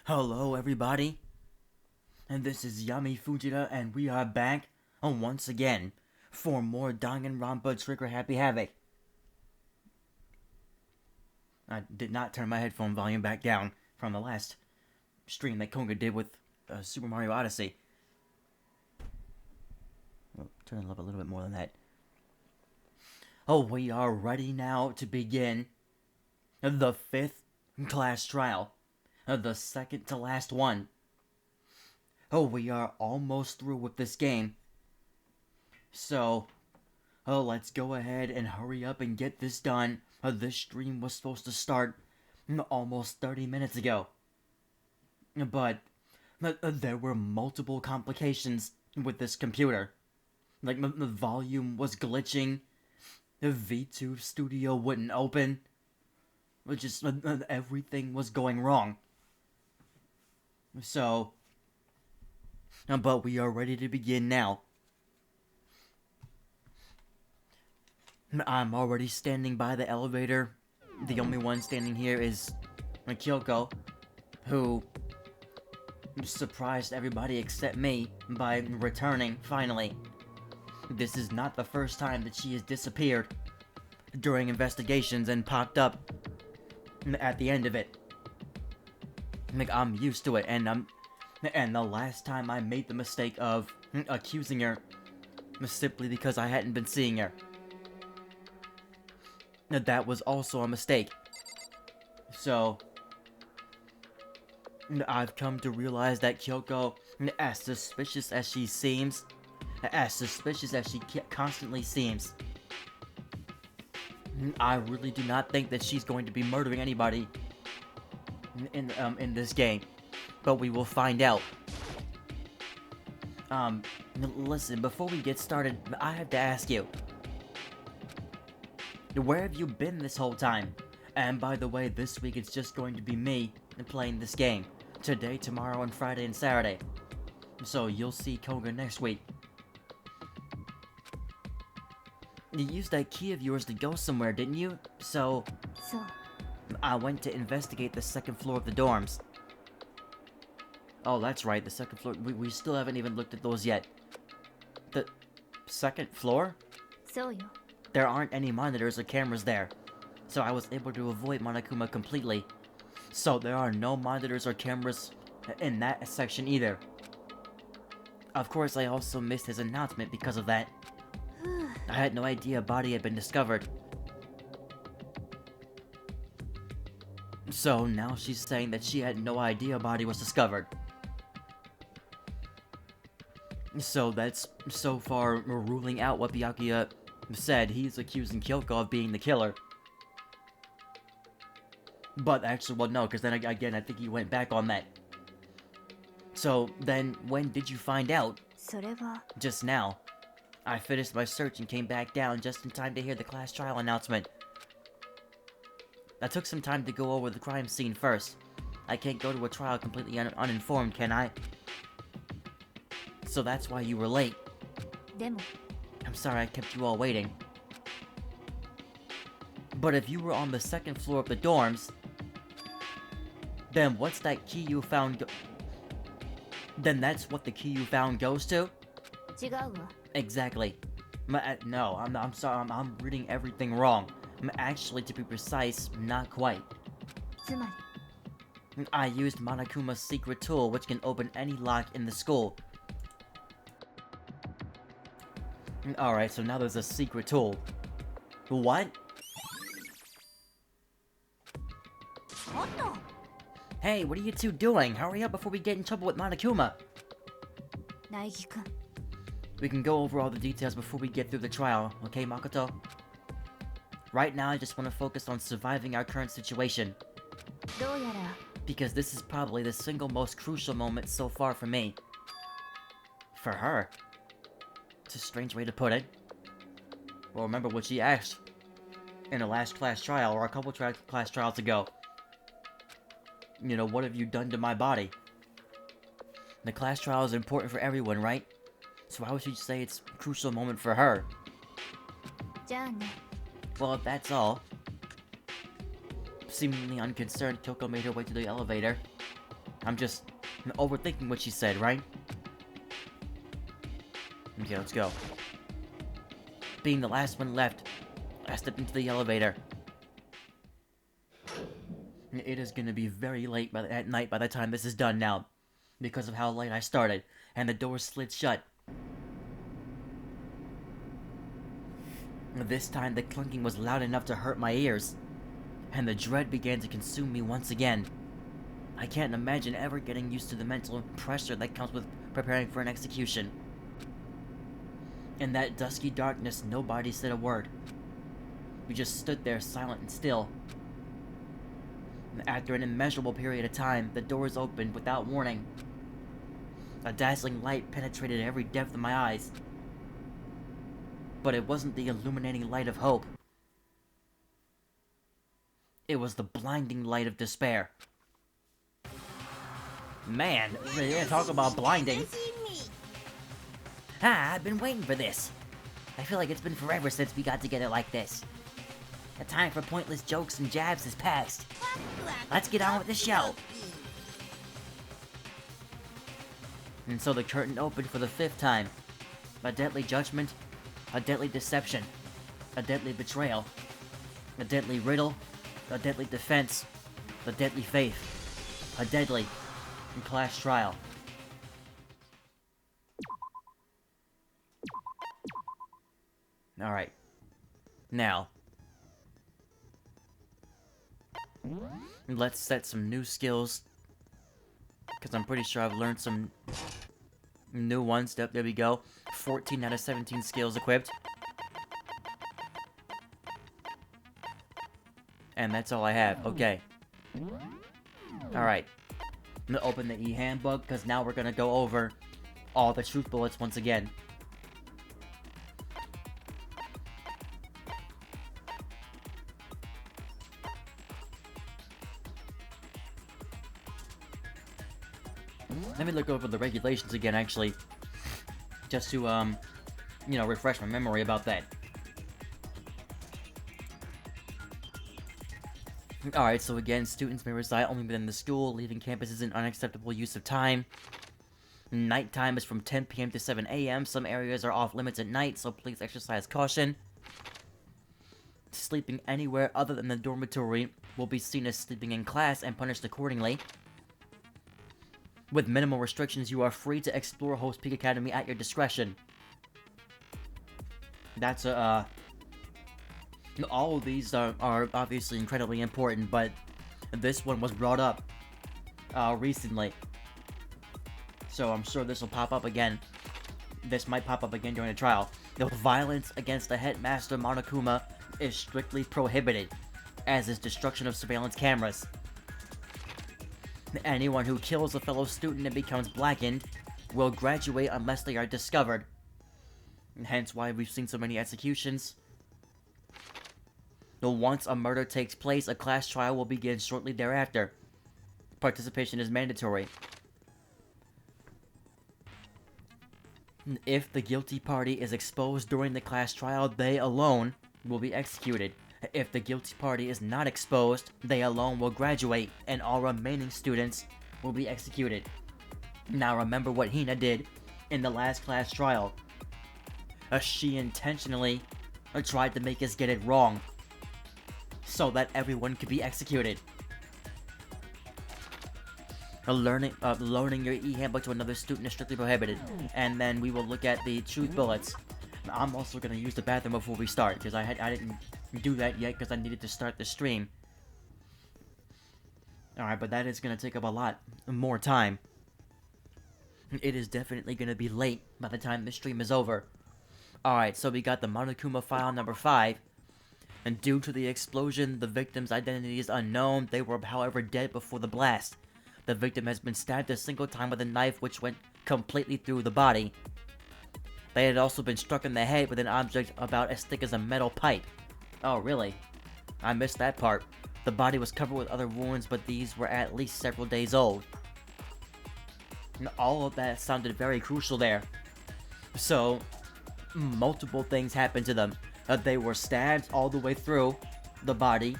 Hello everybody, and this is Yami Fujita, and we are back once again for more Danganronpa Trigger Happy Havoc. I did not turn my headphone volume back down from the last stream that Konga did with Super Mario Odyssey. Well, turn it up a little bit more than that. Oh, we are ready now to begin the 5th class trial. The second to last one. Oh, we are almost through with this game. So, let's go ahead and hurry up and get this done. This stream was supposed to start almost 30 minutes ago. But there were multiple complications with this computer. Like, the volume was glitching. The V2 Studio wouldn't open. Just everything was going wrong. So, but we are ready to begin now. I'm already standing by the elevator. The only one standing here is Kyoko, who surprised everybody except me by returning, finally. This is not the first time that she has disappeared during investigations and popped up at the end of it. Like, I'm used to it, and the last time I made the mistake of accusing her simply because I hadn't been seeing her. That was also a mistake. So, I've come to realize that Kyoko, as suspicious as she seems, as suspicious as she constantly seems, I really do not think that she's going to be murdering anybody in this game, but we will find out. Listen, before we get started, I have to ask you, where have you been this whole time? And by the way, this week it's just going to be me playing this game. Today, tomorrow, and Friday and Saturday. So you'll see Koga next week. You used that key of yours to go somewhere, didn't you? So I went to investigate the second floor of the dorms. Oh, that's right, the second floor. We still haven't even looked at those yet. The second floor? There aren't any monitors or cameras there, so I was able to avoid Monokuma completely. So there are no monitors or cameras in that section either. Of course, I also missed his announcement because of that. I had no idea a body had been discovered. So now she's saying that she had no idea a body was discovered. So that's so far ruling out what Byakuya said. He's accusing Kyoko of being the killer. But actually, well, no, because then again, I think he went back on that. So then, when did you find out? Just now. I finished my search and came back down just in time to hear the class trial announcement. I took some time to go over the crime scene first. I can't go to a trial completely uninformed, can I? So that's why you were late. I'm sorry I kept you all waiting. But if you were on the second floor of the dorms, then what's that key you found then that's what the key you found goes to? Exactly. No, I'm sorry, I'm reading everything wrong. Actually, to be precise, not quite. I used Monokuma's secret tool, which can open any lock in the school. Alright, so now there's a secret tool. What? Hey, what are you two doing? Hurry up before we get in trouble with Monokuma. We can go over all the details before we get through the trial, okay, Makoto? Right now, I just want to focus on surviving our current situation. Because this is probably the single most crucial moment so far for me. For her. It's a strange way to put it. Well, remember what she asked in the last class trial, or a couple class trials ago. You know, what have you done to my body? The class trial is important for everyone, right? So why would she say it's a crucial moment for her? Well, if that's all. Seemingly unconcerned, Kyoko made her way to the elevator. I'm just overthinking what she said, right? Okay, let's go. Being the last one left, I stepped into the elevator. It is going to be very late at night by the time this is done now, because of how late I started, and the door slid shut. This time the clunking was loud enough to hurt my ears, and the dread began to consume me once again. I can't imagine ever getting used to the mental pressure that comes with preparing for an execution. In that dusky darkness, nobody said a word. We just stood there silent and still. After an immeasurable period of time, the doors opened without warning. A dazzling light penetrated every depth of my eyes. But it wasn't the illuminating light of hope. It was the blinding light of despair. Man, talk about blinding. I've been waiting for this. I feel like it's been forever since we got together like this. The time for pointless jokes and jabs has passed. Let's get on with the show. And so the curtain opened for the 5th time. A deadly judgment, a deadly deception, a deadly betrayal, a deadly riddle, a deadly defense, a deadly faith, a deadly class trial. Alright. Now, let's set some new skills, because I'm pretty sure I've learned some new ones. There we go. 14 out of 17 skills equipped. And that's all I have. Okay. Alright. I'm gonna open the e-handbook, because now we're gonna go over all the truth bullets once again. Let me look over the regulations again, actually, just to, refresh my memory about that. Alright, so again, students may reside only within the school. Leaving campus is an unacceptable use of time. Nighttime is from 10 p.m. to 7 a.m. Some areas are off limits at night, so please exercise caution. Sleeping anywhere other than the dormitory will be seen as sleeping in class and punished accordingly. With minimal restrictions, you are free to explore Host Peak Academy at your discretion. That's all of these are obviously incredibly important, but this one was brought up recently. So I'm sure this will pop up again. This might pop up again during the trial. The violence against the headmaster Monokuma is strictly prohibited, as is destruction of surveillance cameras. Anyone who kills a fellow student and becomes blackened will graduate unless they are discovered. Hence why we've seen so many executions. Once a murder takes place, a class trial will begin shortly thereafter. Participation is mandatory. If the guilty party is exposed during the class trial, they alone will be executed. If the guilty party is not exposed, they alone will graduate, and all remaining students will be executed. Now remember what Hina did in the last class trial. She intentionally tried to make us get it wrong, so that everyone could be executed. Loaning your e-handbook to another student is strictly prohibited. And then we will look at the truth bullets. I'm also going to use the bathroom before we start, because I didn't do that yet because I needed to start the stream. Alright, but that is going to take up a lot more time. It is definitely going to be late by the time the stream is over. Alright, so we got the Monokuma file number 5. And due to the explosion, the victim's identity is unknown. They were, however, dead before the blast. The victim has been stabbed a single time with a knife which went completely through the body. They had also been struck in the head with an object about as thick as a metal pipe. Oh, really? I missed that part. The body was covered with other wounds, but these were at least several days old. And all of that sounded very crucial there. So, multiple things happened to them. They were stabbed all the way through the body.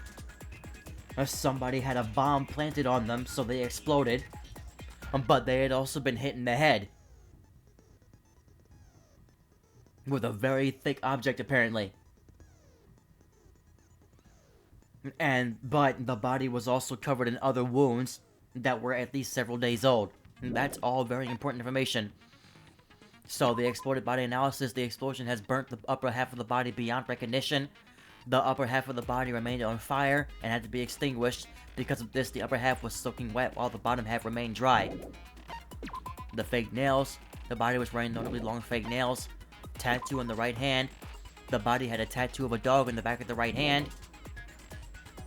Somebody had a bomb planted on them, so they exploded. but they had also been hit in the head with a very thick object, apparently. But the body was also covered in other wounds that were at least several days old. And that's all very important information. So, the exploded body analysis, the explosion has burnt the upper half of the body beyond recognition. The upper half of the body remained on fire and had to be extinguished. Because of this, the upper half was soaking wet while the bottom half remained dry. The fake nails. The body was wearing notably long fake nails. Tattoo on the right hand. The body had a tattoo of a dog in the back of the right hand.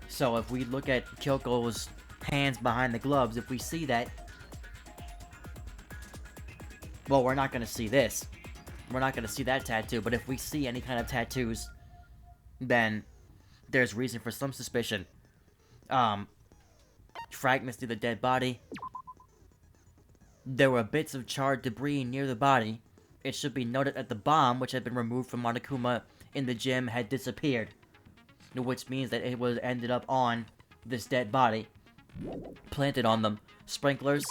So if we look at Kyoko's hands behind the gloves, if we see that... Well, we're not going to see this. We're not going to see that tattoo, but if we see any kind of tattoos, then there's reason for some suspicion. Fragments near the dead body. There were bits of charred debris near the body. It should be noted that the bomb, which had been removed from Monokuma in the gym, had disappeared. Which means that it was ended up on this dead body. Planted on them. Sprinklers.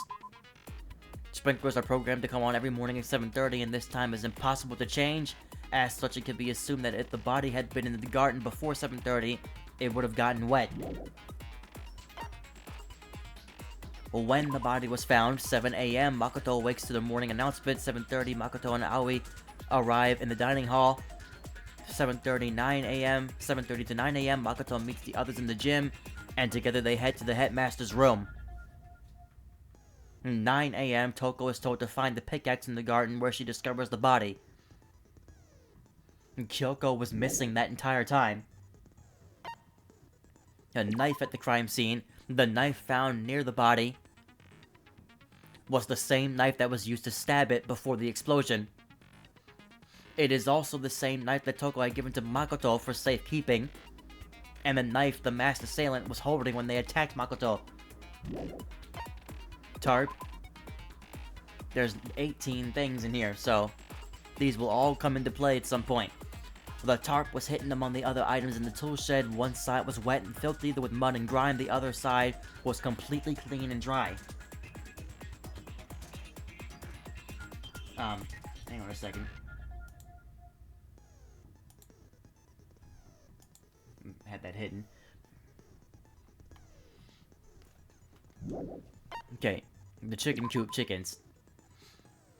Sprinklers are programmed to come on every morning at 7:30, and this time is impossible to change. As such, it can be assumed that if the body had been in the garden before 7:30, it would have gotten wet. When the body was found, 7 a.m., Makoto wakes to the morning announcement. 7:30, Makoto and Aoi arrive in the dining hall. 7:30, 9 a.m., 7:30 to 9 a.m., Makoto meets the others in the gym, and together they head to the headmaster's room. 9 a.m., Toko is told to find the pickaxe in the garden where she discovers the body. Kyoko was missing that entire time. A knife at the crime scene. The knife found near the body was the same knife that was used to stab it before the explosion. It is also the same knife that Toko had given to Makoto for safekeeping, and the knife the masked assailant was holding when they attacked Makoto. Tarp. There's 18 things in here, so these will all come into play at some point. The tarp was hidden among the other items in the tool shed. One side was wet and filthy with mud and grime. The other side was completely clean and dry. Hang on a second. Had that hidden. Okay, the chicken coop chickens.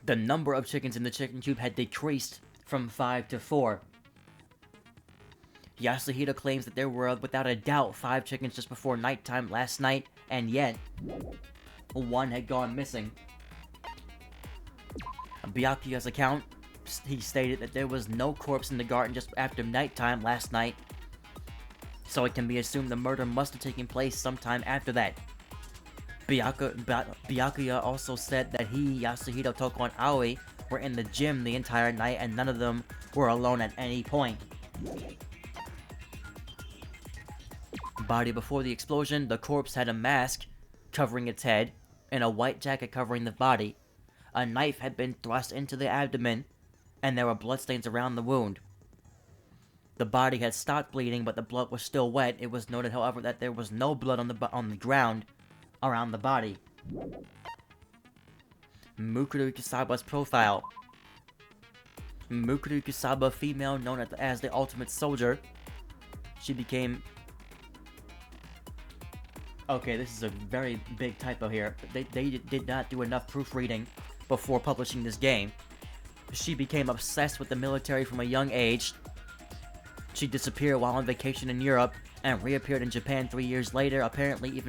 The number of chickens in the chicken coop had decreased from 5 to 4. Yasuhito claims that there were, without a doubt, 5 chickens just before nighttime last night, and yet, one had gone missing. On Byakuya's account, he stated that there was no corpse in the garden just after nighttime last night, so it can be assumed the murder must have taken place sometime after that. Byakuya also said that he, Yasuhito, Toko, and Aoi were in the gym the entire night, and none of them were alone at any point. Body before the explosion, the corpse had a mask covering its head and a white jacket covering the body. A knife had been thrust into the abdomen, and there were bloodstains around the wound. The body had stopped bleeding, but the blood was still wet. It was noted, however, that there was no blood on the ground around the body. Mukuru Kusaba's profile. Mukuru Kusaba, female, known as the Ultimate Soldier. She became... Okay, this is a very big typo here. They did not do enough proofreading before publishing this game. She became obsessed with the military from a young age. She disappeared while on vacation in Europe and reappeared in Japan 3 years later. Apparently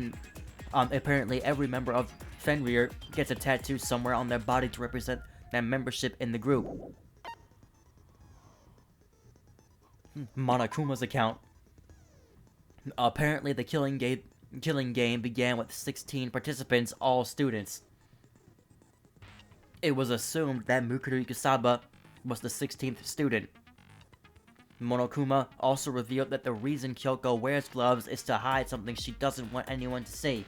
every member of Fenrir gets a tattoo somewhere on their body to represent their membership in the group. Monokuma's account. Apparently the killing game began with 16 participants, all students. It was assumed that Mukuru Kusaba was the 16th student. Monokuma also revealed that the reason Kyoko wears gloves is to hide something she doesn't want anyone to see.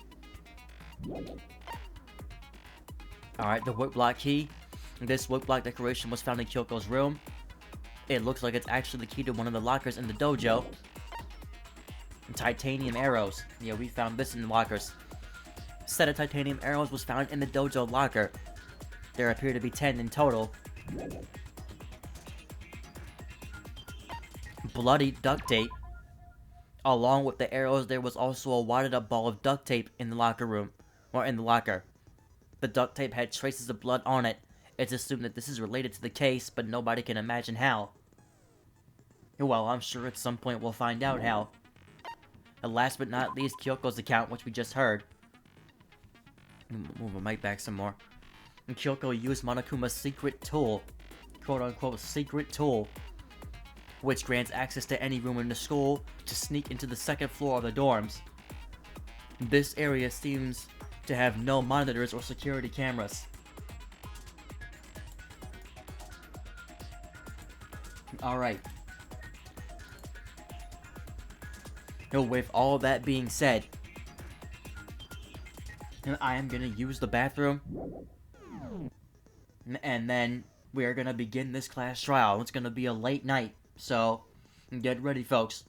Alright, the woodblock key. This woodblock decoration was found in Kyoko's room. It looks like it's actually the key to one of the lockers in the dojo. Titanium arrows. Yeah, we found this in the lockers. set of titanium arrows was found in the dojo locker. There appear to be 10 in total. Bloody duct tape. Along with the arrows, there was also a wadded up ball of duct tape in the locker room, or in the locker. The duct tape had traces of blood on it. It's assumed that this is related to the case, but nobody can imagine how. Well, I'm sure at some point we'll find out how. And last but not least, Kyoko's account, which we just heard. Move the mic back some more. And Kyoko used Monokuma's secret tool, quote-unquote secret tool, which grants access to any room in the school to sneak into the second floor of the dorms. This area seems to have no monitors or security cameras. Alright. With all that being said, I am gonna use the bathroom, and then we are gonna begin this class trial. It's gonna be a late night, so get ready, folks.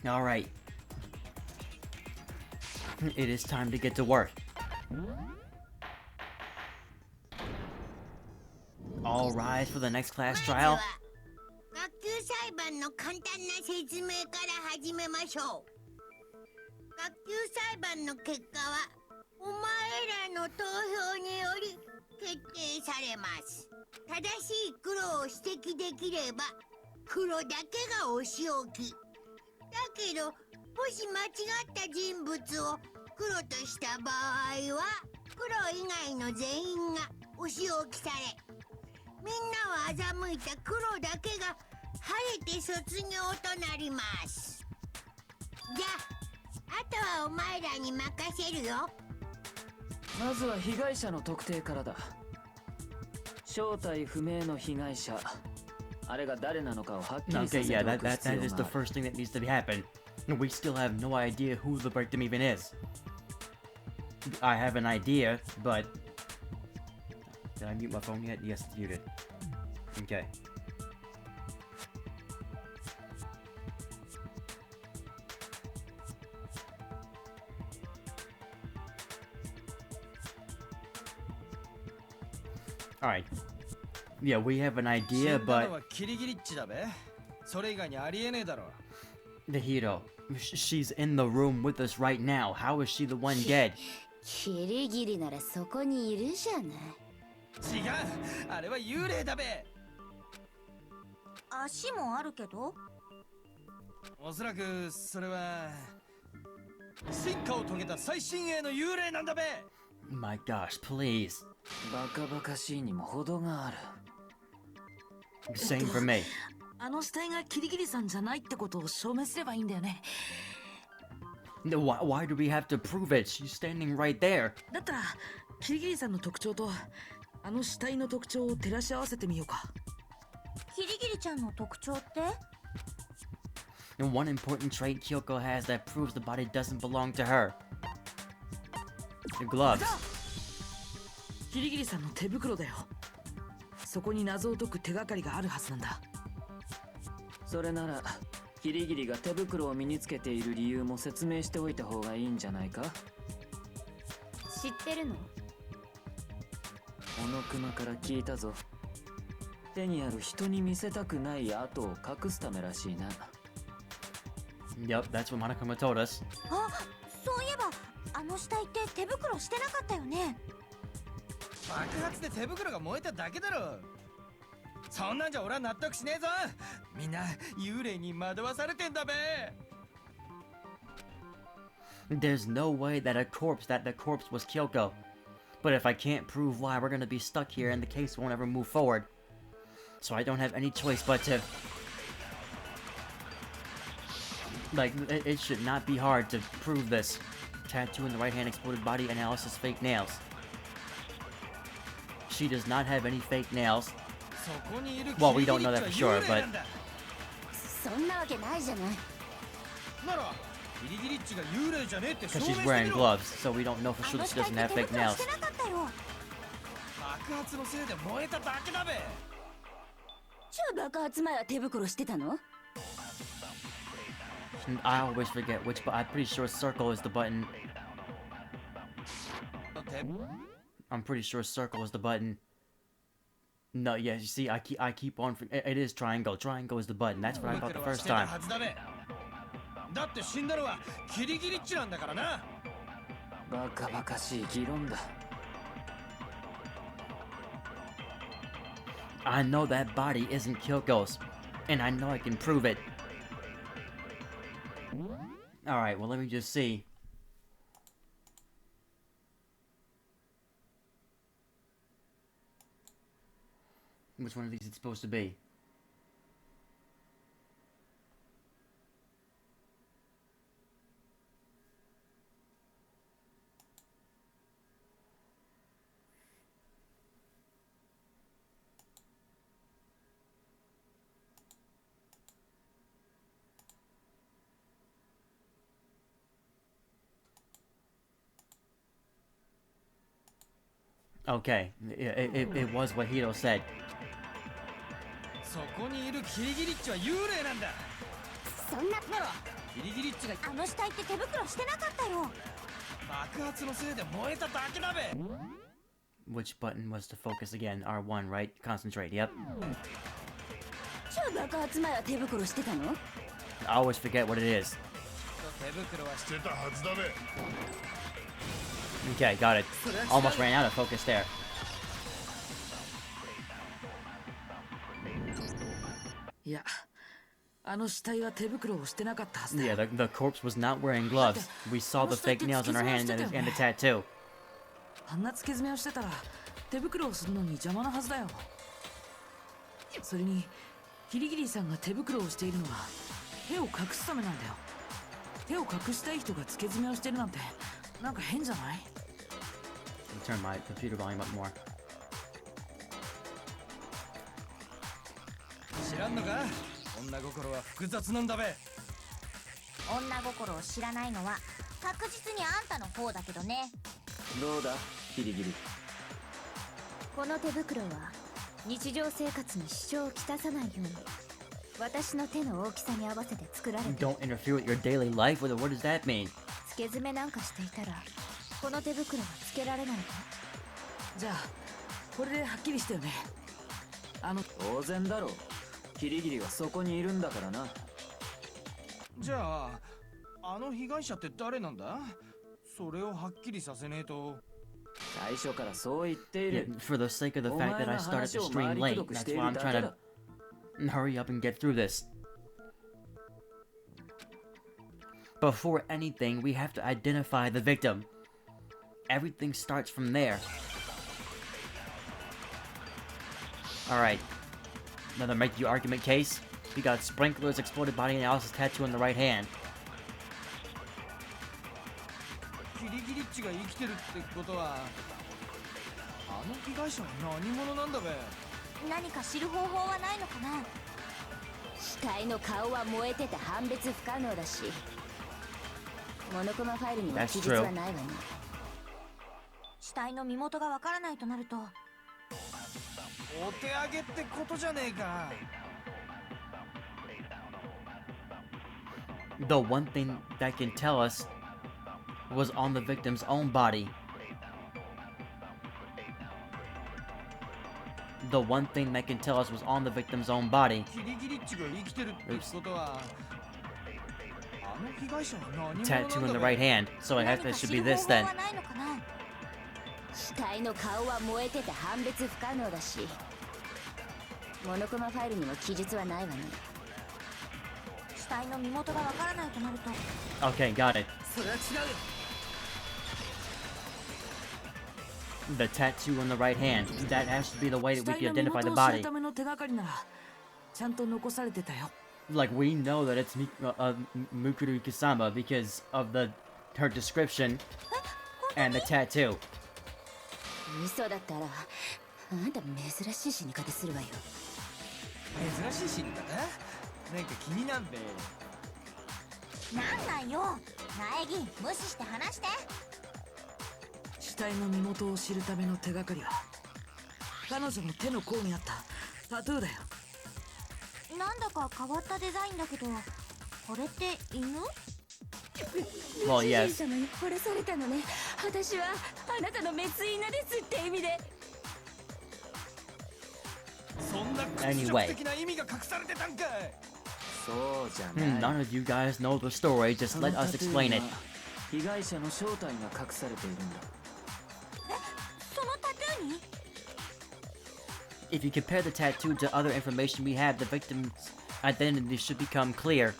Alright. It is time to get to work. All rise for the next class trial. 学級裁判の簡単な説明から始めましょう。学級裁判の結果はお前らの投票により決定されます。正しい黒を指摘できれば黒だけがお仕置き。だけどもし間違った人物を黒とした場合は黒以外の全員がお仕置きされ、みんなを欺いた黒だけが晴れて卒業となります。じゃあ、あとはお前らに任せるよ。まずは被害者の特定からだ。正体不明の被害者。あれが誰なのかをはっきりさ Okay, せて yeah, お that く必要 is が the ある。 first thing that needs to happen. We still have no idea who the victim even is. I have an idea, but... Did I mute my phone yet? Yes, you did. Okay. Alright. Yeah, we have an idea, 死んだの but はキリギリッチだべ。それ以外にありえねえだろ。 the hero, she's in the room with us right now. How is she the one dead? キリギリならそこにいるじゃない。違う、あれは幽霊だべ。足もあるけど。おそらくそれは進化を遂げた最新鋭の幽霊なんだべ。 My gosh, please. バカバカしいにも程がある。 Same for me. あの死体がキリギリさんじゃないってことを証明すればいいんだよね。 No, why do we have to prove it? She's standing right there. だったらキリギリさんの特徴とあの死体の特徴を照らし合わせてみようか。キリギリちゃんの特徴って？ And one important trait Kyoko has that proves the body doesn't belong to her. The gloves. キリギリさんの手袋だよ。そこに謎を解く手がかりがあるはずなんだ。それならキリギリが手袋を身につけている理由も説明しておいた方がいいんじゃないか。知ってるの？小野熊から聞いたぞ。手にある人に見せたくない跡を隠すためらしいな。 Yep, that's what Monokuma told us. あ、そういえばあの死体って手袋してなかったよね。爆発で手袋が燃えただけだろ。そんなんじゃ俺は納得しねえぞ。みんな幽霊に惑わされてんだべ。 There's no way that the corpse was Kyoko. But if I can't prove why, we're gonna be stuck here and the case won't ever move forward. So I don't have any choice but to... Like, it should not be hard to prove this. Tattoo in the right hand, exploded body, analysis, fake nails. She does not have any fake nails. そこにいる Well, we don't know that for sure, but... そんなわけないじゃない。ならキリギリッチが幽霊じゃねえって証 Because 明し she's て wearing みろ。 gloves, so we don't know for あ sure の that 死 she 体 doesn't って have 手 fake 袋 nails. してなかったよ。爆発のせいで燃えただけだべ。超爆発前は手袋してたの？ I always forget which, but I'm pretty sure circle is the button. 手 I'm pretty sure circle is the button. No, yeah, you see, I keep on. It is triangle. Triangle is the button. That's what I thought the 袋は first してた time. はずだべ。だって死んだのはキリギリッチなんだからな。バカバカしい議論だ。 I know that body isn't Kyoko's, and I know I can prove it. Alright, well, let me just see. Which one of these it's supposed to be? Okay, it was what Hito said. そこにいるキリギリッチは幽霊なんだ。そんな。ならギリギリっちがあの死体って手袋してなかったよ。爆発のせいで燃えただけだべ。 Which button was to focus again? R1, right? Concentrate, yep. じゃあ爆発前は手袋してたの？ I always forget what it is. 手袋はして出たはずだべ。 Okay, got it. Almost ran out of focus there. いや、あの死体は手袋をしてなかったはずだ Yeah, よ。 the corpse was not wearing gloves. We saw the fake nails in her hand and the tattoo. あんな付け爪をしてたら手袋をするのに邪魔なはずだよ。それにキリギリさんが手袋をしているのは手を隠すためなんだよ。手を隠したい人が付け爪をしてるなんてなんか変じゃない？ Let me turn my computer volume up more. 知らんのか。女心は複雑なんだべ。女心を知らないのは確実にあんたの方だけどね。どうだギリギリ。この手袋は日常生活に支障をきたさないように私の手の大きさに合わせて作られて、 Don't interfere with your daily life. What does that mean? 付け爪なんかしていたらこの手袋はつけられないか。じゃあこれではっきりしたよね。当然だろう。キリギリはそこにいるんだからな。じゃああの被害者って誰なんだ。それをはっきりさせねえと。最初からそう言ってい Yeah, る。 for the sake of the fact that I started the stream late, that's why I'm trying to hurry up and get through this. Before anything, we have to identify the victim. Everything starts from there. Alright. Another make your argument case. We got sprinklers, exploded body analysis, tattoo on the right hand. キリギリッチが生きてるってことはあの被害者は何者なんだべ。何か知る方法はないのかな。死体の顔は燃えてて判別不可能だし、モノコマファイルには記述はないわね。死体の身元がわからないとなると、お手上げってことじゃねえか。 The one thing that can tell us was on the victim's own body. The one thing that can tell us was on the victim's own body. キリギリッチが生きてるってことはあの被害者は何者 Tattoo な in ん the だ right べ。 hand. So I 何 guess か that should 知 be る this 方法 then. はないのかな。死体の顔は燃えてて判別不可能だし、モノコマファイルにも記述はないわね。死体の身元がわからないとなると、 Okay, got it. それは違うよ。 The tattoo on the right hand. That has to be the way 死 that we 体 can の身 identify the 元を知る body. ための手がかりならちゃんと残されてたよ。 Like, we know that it's Mukuru Ikisama because of her description and the tattoo. 嘘だったらあんた珍しい死に方するわよ。珍しい死に方なんか気になんべ。なんなんよ。苗木無視して話して。死体の身元を知るための手がかりは彼女の手の甲にあったタトゥーだよ。なんだか変わったデザインだけど、これって犬？ Well, 主 yes. 人様に殺されたのね。私はあなたの滅犬ですって意味で。そんな屈辱的な意味が隠されてたんかい。そうじゃない。 None of you guys know the story. Just その let タ us トゥー explain に it. は被害者の正体が隠されているんだ。そのタトゥーに？ If you compare the tattoo to other information we have, the victim's identity should become clear.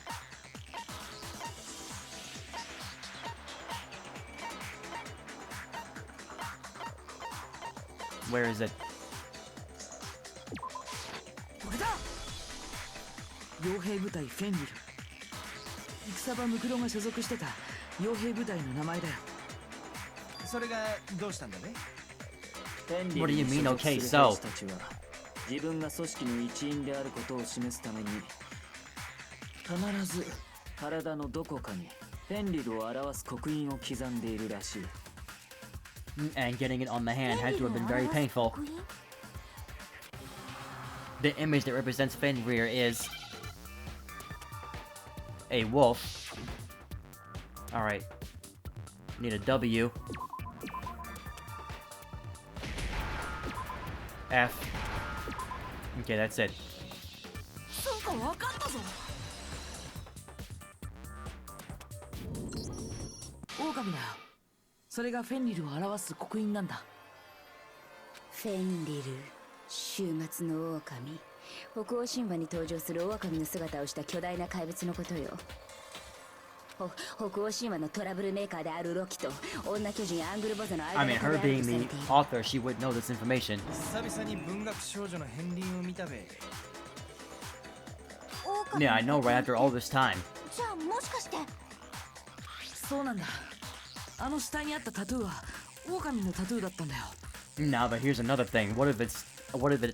Where is it? これだ。傭兵部隊フェンリル。戦場ムクロが所属してた傭兵部隊の名前だよ。それがどうしたんだね。フェンリ What ル do you に mean, 所属 okay, する so? 兵士たちは自分が組織の一員であることを示すために必ず体のどこかにフェンリルを表す刻印を刻んでいるらしい。 And getting it on the hand had to have been very painful. The image that represents Fenrir is a wolf. Alright. Need a W. F. Okay, that's it. そうか、わかったぞ。狼だよ。それがフェンリルを表す刻印なんだ。フェンリル、終末の狼。北欧神話に登場する狼の姿をした巨大な怪物のことよ。北欧神話のトラブルメーカーであるロキと女巨人アングルボザの間 I に mean, 壁 her ある being とされ the ている。 author, she would know this information. 久々に文学少女の片鱗を見たべ。 Yeah, I know, right after all this time. じゃあもしかして。そうなんだ。あの死体にあったタトゥーは狼のタトゥーだったんだよ。 Now, but here's another thing. What if it's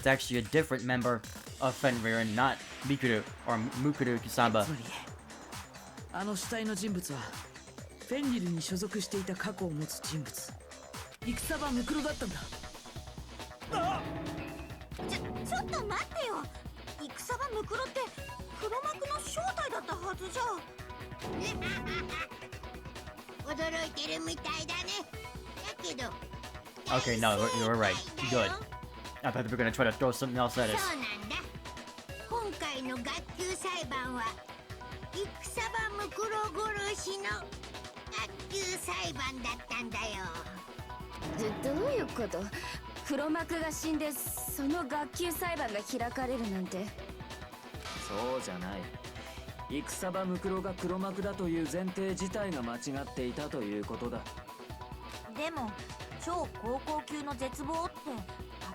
actually a different member of Fenrir and not Mikuru or Mukuru Kisaba? つまりあの死体の人物はフェンリルに所属していた過去を持つ人物、戦場ムクロだったんだ。ちょっと待ってよ。戦場ムクロって黒幕の正体だったはずじゃ。驚いてるみたいだね。だけど。 Okay, no, you were right. Good. I thought they were gonna try to throw something else at us. そうなんだ。今回の学級裁判は戦場ムクロ殺しの学級裁判だったんだよ。どういうこと？黒幕が死んでその学級裁判が開かれるなんて。そうじゃない。戦場ムクロが黒幕だという前提自体が間違っていたということだ。でも超高校級の絶望って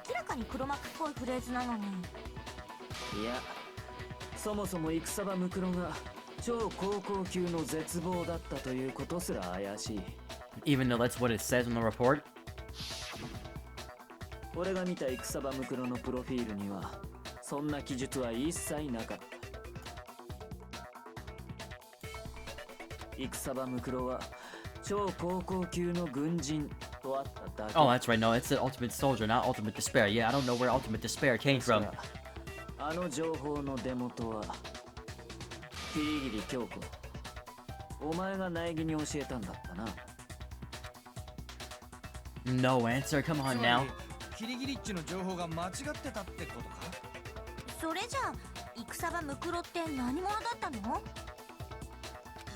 明らかに黒幕っぽいフレーズなのに。いや、そもそも戦場ムクロが超高校級の絶望だったということすら怪しい。 Even though that's what it says in the report. 俺が見た戦場ムクロのプロフィールにはそんな記述は一切なかった。戦場ムクロは超高校級の軍人とあっただけ。 Oh, that's right. No, it's the Ultimate Soldier, not Ultimate Despair. Yeah, I don't know where Ultimate Despair came from. あの情報の出元はギリギリ京子、お前が苗木に教えたんだったな。 No answer. Come on つま now. りキリギリッチの情報が間違ってたってことか。それじゃあ戦場ムクロって何者だったの？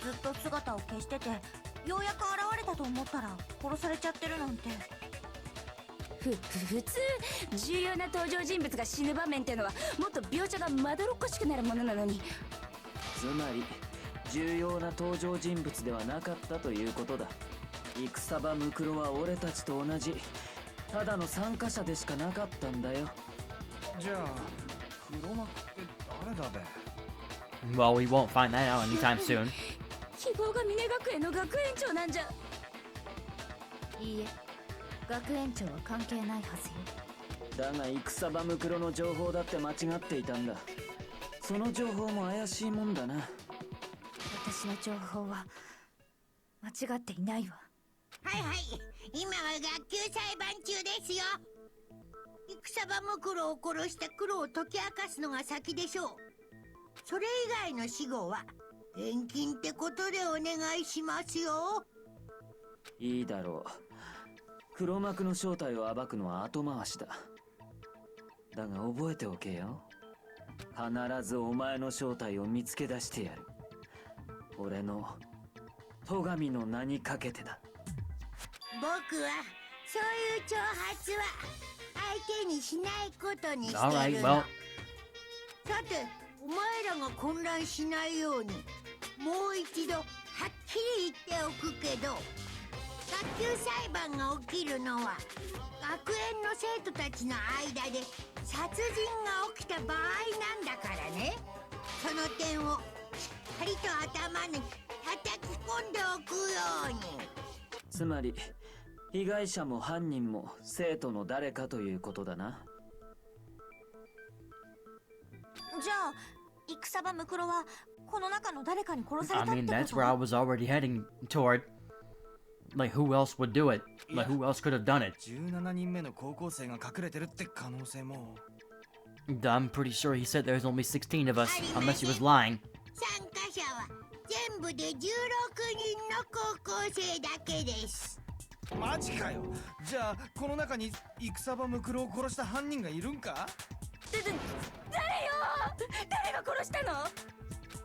ずっと姿を消しててようやく現れたと思ったら殺されちゃってるなんて。普通重要な登場人物が死ぬ場面ってのはもっと描写がまどろっこしくなるものなのに。つまり重要な登場人物ではなかったということだ。戦場ムクロは俺たちと同じただの参加者でしかなかったんだよ。じゃあ黒幕って誰だべ。 Well, we won't find that out anytime soon. 希望が峰学園の学園長なんじゃ。いいえ、学園長は関係ないはずよ。だが戦場ムクロの情報だって間違っていたんだ。その情報も怪しいもんだな。私の情報は間違っていないわ。はいはい、今は学級裁判中ですよ。戦場ムクロを殺した黒を解き明かすのが先でしょう。それ以外の死後は返金ってことでお願いしますよ。いいだろう。黒幕の正体を暴くのは後回しだ。だが覚えておけよ。必ずお前の正体を見つけ出してやる。俺の戸上の名にかけてだ。僕はそういう挑発は相手にしないことにして Alright, るの。 well. さて、お前らが混乱しないようにもう一度はっきり言っておくけど、学級裁判が起きるのは学園の生徒たちの間で殺人が起きた場合なんだからね。その点をしっかりと頭に叩き込んでおくように。つまり被害者も犯人も生徒の誰かということだな。じゃあ戦場ムクロはこの中の誰かに殺され I たって mean, こ that's と？ where I was already heading toward. Like, who else would do it? Like, who else could have done it? 17人目の高校生が隠れてるって可能性も。 I'm pretty sure he said there's only 16 of us, unless he was lying. 参加者は全部で16人の高校生だけです。マジかよ。じゃあこの中に戦場ムクロを殺した犯人がいるんか？誰よ、誰が殺したの？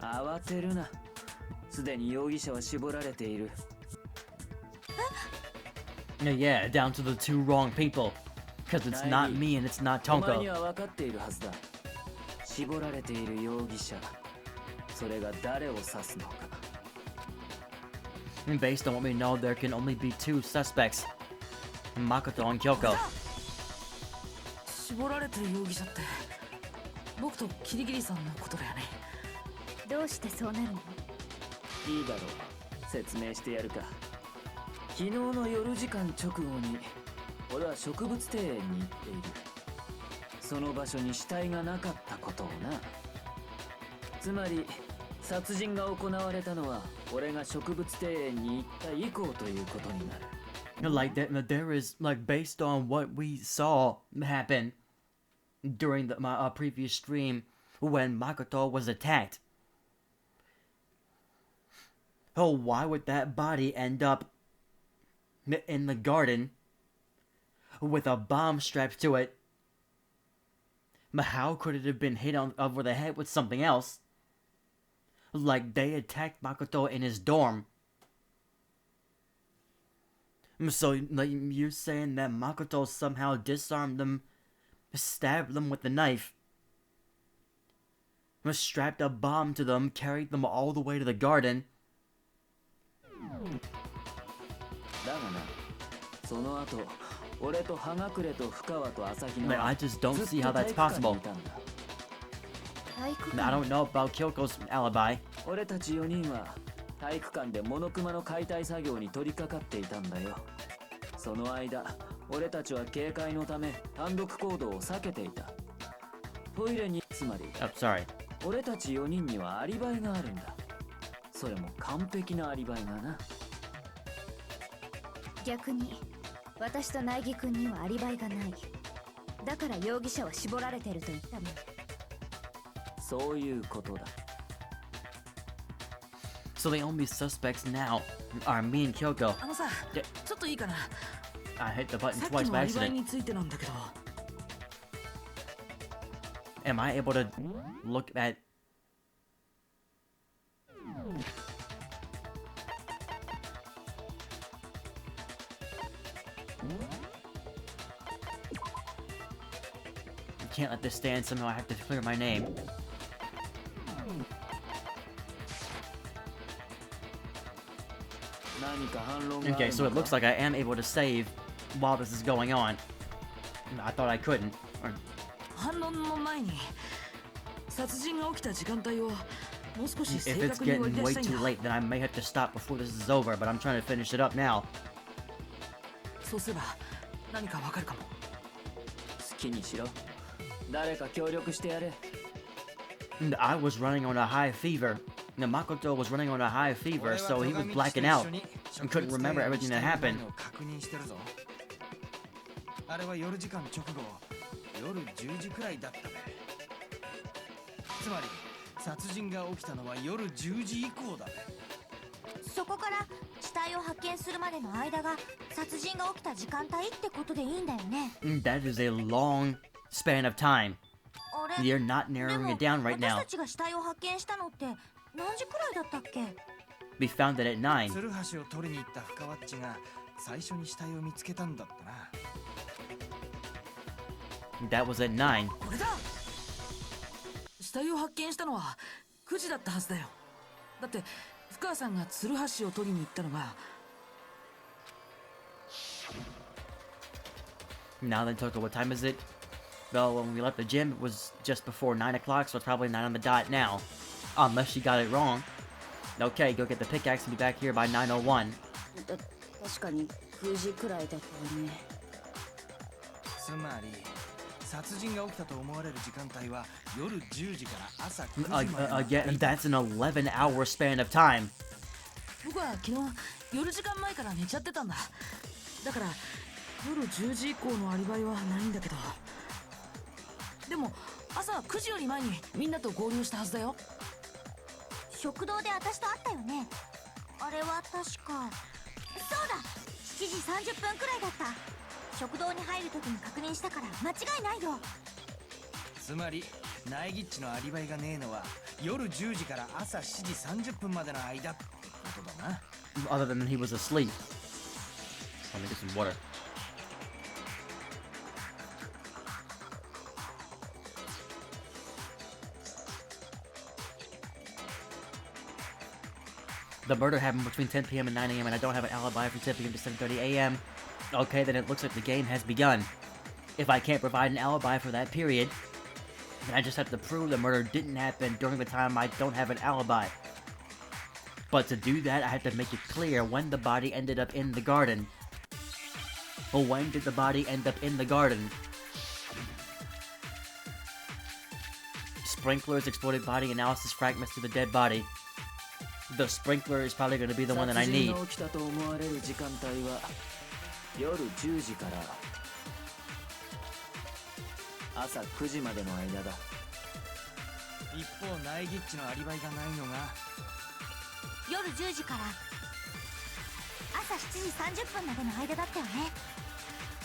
慌てるな。すでに容疑者は絞られている。Yeah, down to the two wrong people. Because it's not me and it's not お前に Tonko. は分かっているはずだ。絞られている容疑者、それが誰を指すのか。And based on what we know, there can only be two suspects. Makoto and Kyoko. 絞られてる容疑者って僕とキリギリさんのことだよね。どうしてそうなるの？いいだろう。説明してやるか。昨日の夜時間直後に俺は植物庭園に行っている。その場所に死体がなかったことをな。つまり殺人が行われたのは俺が植物庭園に行った以降ということになる。Like that, there is like based on what we saw happen during my previous stream when Makoto was attacked. Oh, why would that body end up in the garden with a bomb strapped to it? But how could it have been hit over the head with something else? Like they attacked Makoto in his dorm. So like, you're saying that Makoto somehow disarmed them, stabbed them with the knife, strapped a bomb to them, carried them all the way to the garden. だがな、その後、俺と葉隠れと深川と朝日 Like, 奈 I は just ず don't っと see how 体 that's 育館に possible. いたんだ。体育 I 館？ don't know about Kyoko's alibi. 俺たち4人は体育館でモノクマの解体作業に取り掛かっていたんだよ。その間、俺たちは警戒のため単独行動を避けていた。トイレに、つまり Oh, sorry. 俺たち4人にはアリバイがあるんだ。それも完璧なアリバイがな。逆に私と苗木君にはアリバイがない。だから容疑者は絞られてると言ったの。そういうことだ。So the only suspects now are me and Kyoko. あのさ、でちょっといいかな。 I hit the button さっ twice きの by アリバイ accident. についてなんだけど、 Am I able to look at... Can't let this stand, somehow I have to clear my name. Okay, so it looks like I am able to save while this is going on. I thought I couldn't. Or, 反論の前に殺人が起きた時間帯をもう少し if 正 it's 確に割り getting 出 way したいん too だ。 late, then I may have to stop before this is over, but I'm trying to finish it up now. そうすれば何かわかるかも。好きにしろ。誰か協力してやれ。And I was running on a high fever. Now, Makoto was running on a high fever, so he was blacking out and couldn't remember everything that happened. 確認してるぞ。あれは夜時間直後、夜10時くらいだったべ。つまり殺人が起きたのは夜10時以降だべ。そこから死体を発見するまでの間が殺人が起きた時間帯ってことでいいんだよね。That is a long span of time. あれ You're not で narrowing も it down right 私 now. たちが死体を発見したのって何時くらいだったっけ？ We found it at 9. 鶴橋を取りに行った深ワッチが最初に死体を見つけたんだったな。That was at 9. これだ。死体を発見したのは9時だったはずだよ。だって深川さんが鶴橋を取りに行ったのが。 Now then, Toko, what time is it? Well, when we left the gym, it was just before 9 o'clock, so it's probably 9 on the dot now. Unless she got it wrong. Okay, go get the pickaxe and be back here by 9:01. 確かに9時くらいだったわね。つまり殺人が起きたと思われる時間帯は夜10時から朝9時まで。Again, that's an 11-hour span of time. 僕は昨日夜時間前から寝ちゃってたんだ。だから夜10時以降のアリバイはないんだけど、でも朝9時より前にみんなと合流したはずだよ。食堂で私と会ったよね。あれは確か、そうだ、7時30分くらいだった。食堂に入る時に確認したから間違いないよ。つまりナイギッチのアリバイがねえのは夜10時から朝7時30分までの間ってことだな。 Other than he was asleep. Let me get some water. The murder happened between 10 p.m. and 9 a.m. and I don't have an alibi from 10 p.m. to 7:30 a.m. Okay, then it looks like the game has begun. If I can't provide an alibi for that period, then I just have to prove the murder didn't happen during the time I don't have an alibi. But to do that, I have to make it clear when the body ended up in the garden. Well, when did the body end up in the garden? Sprinklers exploded body analysis fragments to the dead body. The sprinkler is probably going to be the one that I need. 殺人が起きたと思われる時間帯は夜10時から朝9時までの間だ。一方ナイギッチのアリバイがないのが夜10時から朝7時30分までの間だったよね。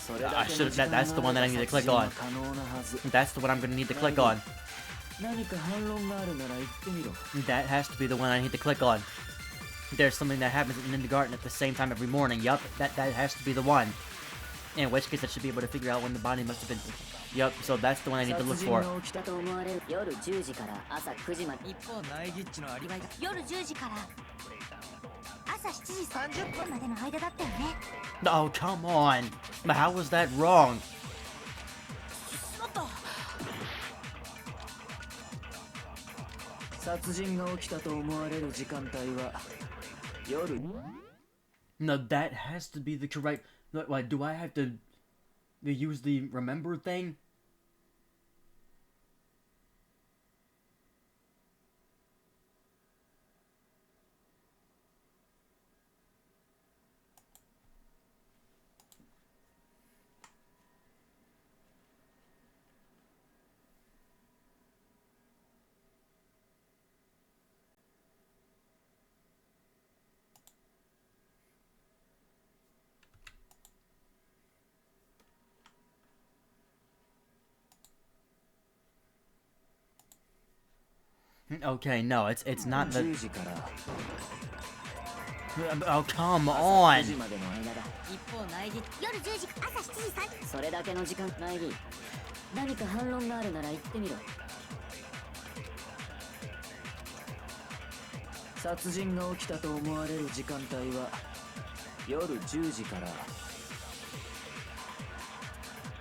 それだけの時間 That's the one that I need to click on. 可能なはず。 That's the one I'm going to need to click on. 何か反論があるなら言ってみろ。 That has to be the one I need to click on. There's something that happens in the garden at the same time every morning. Yup, that has to be the one. In which case I should be able to figure out when the body must have been... Yup, so that's the one I need to look 殺 for. 人が起きたと思われる夜10時から朝9時まで。一方ナイギッチのアリバイが夜10時から朝7時30分までの間だったよね。 Oh, come on. How was that wrong? 殺人が起きたと思われる時間帯は夜。 No, that has to be the correct... Like, do I have to use the remember thing? Okay, no, it's not the... 10時から Oh, come on! 9時までの間だ。一方内儀、夜10時朝7時3それだけの時間内儀、何か反論があるなら言ってみろ。殺人が起きたと思われる時間帯は夜10時から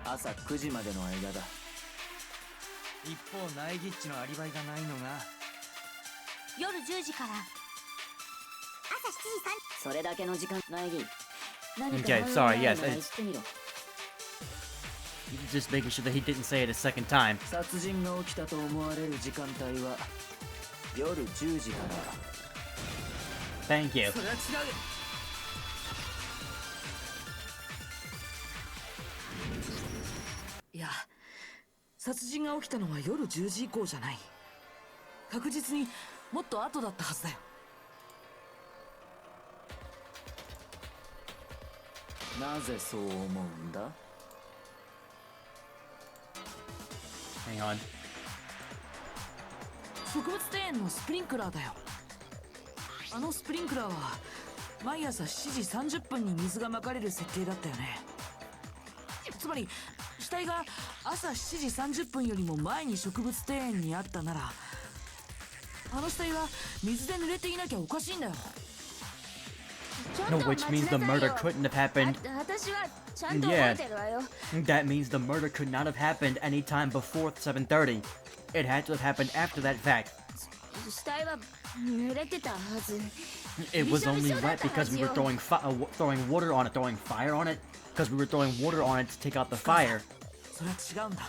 朝9時までの間だ。一方ナイギッチのアリバイがないのが夜10時から朝7時それだけの時間内儀、何か Okay, 反論 sorry, がある yes, なら it's- 言ってみろ。 Just making sure that he didn't say it a second time. 殺人が起きたと思われる時間帯は夜10時から Thank you. それは違う。いや、殺人が起きたのは夜10時以降じゃない。確実にもっと後だったはずだよ。なぜそう思うんだ？ Hang on. 植物庭園のスプリンクラーだよ。あのスプリンクラーは毎朝7時30分に水がまかれる設計だったよね。つまり死体が朝7時30分よりも前に植物庭園にあったなら、あの死体は水で濡れていなきゃおかしいんだよ。 No, which means the murder couldn't have happened. 私はちゃんと覚えてるわよ。 That means the murder could not have happened any time before 7:30. It had to have happened after that fact. 死体は濡れてたはず。 It was only wet because we were throwing water on it, throwing fire on it. Because we were throwing water on it to take out the fire. それは違うんだ。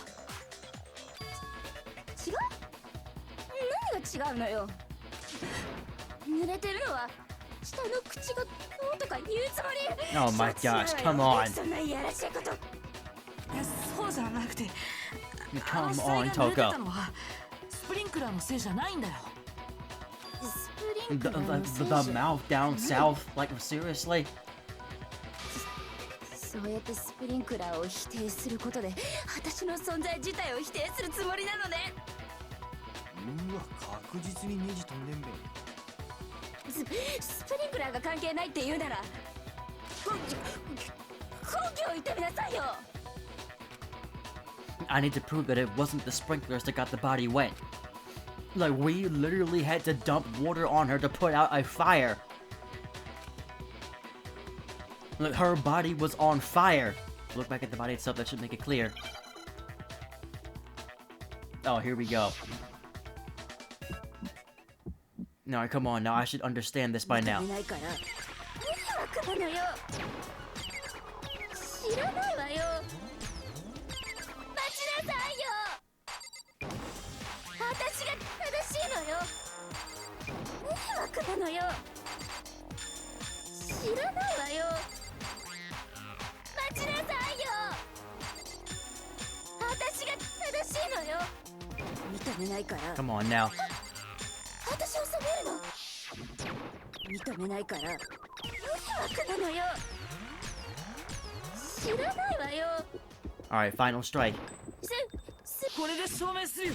違う？何が違うのよ。濡れてるのは下の口がどうとか言うつもり。 Oh my gosh, come on. そんないやらしいこと。いや、そうじゃなくて、あの Come 死体 on, が濡れてた Toko. のはスプリンクラーのせいじゃないんだよ。スプ The mouth down south? Like, seriously? そうやってスプリンクラーを否定することで私の存在自体を否定するつもりなのね。うわ、確実にネジ飛んでんべ。スプリンクラーが関係ないって言うなら根拠を言ってみなさいよ。 I need to prove that it wasn't the sprinklers that got the body wet. Like, we literally had to dump water on her to put out a fire. Look, her body was on fire. Look back at the body itself, that should make it clear. Oh, here we go. No, come on, now I should understand this by now. 認めないから迷惑なのよ。知らないわよ。待ちなさいよ。私が正しいのよ。迷惑なのよ。知らないわよ。待ちなさいよ。私が正しいのよ。認めないから。 Come on now. 私を責めるの。認めないから迷惑なのよ。知らないわよ。 Alright, final strike. これで証明するよ。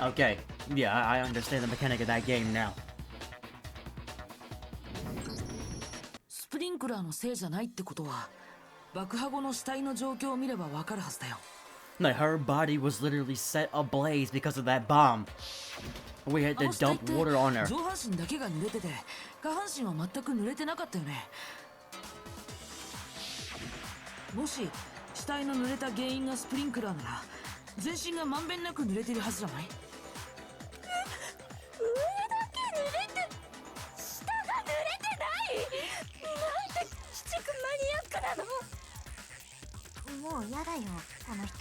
Okay, yeah, I understand the mechanic of that game now. スプリンクラーのせいじゃないってことは爆破後の死体の状況を見ればわかるはずだよ。 Like, her body was literally set ablaze because of that bomb. We had あ to の死体っ dump て water on her. 上半身だけが濡れてて下半身は全く濡れてなかったよね。もし死体の濡れた原因がスプリンクラーなら全身がまんべんなく濡れてるはずじゃない？上だけ濡れて下が濡れてない。なんて鬼畜マニアックなの。もうやだよこの人。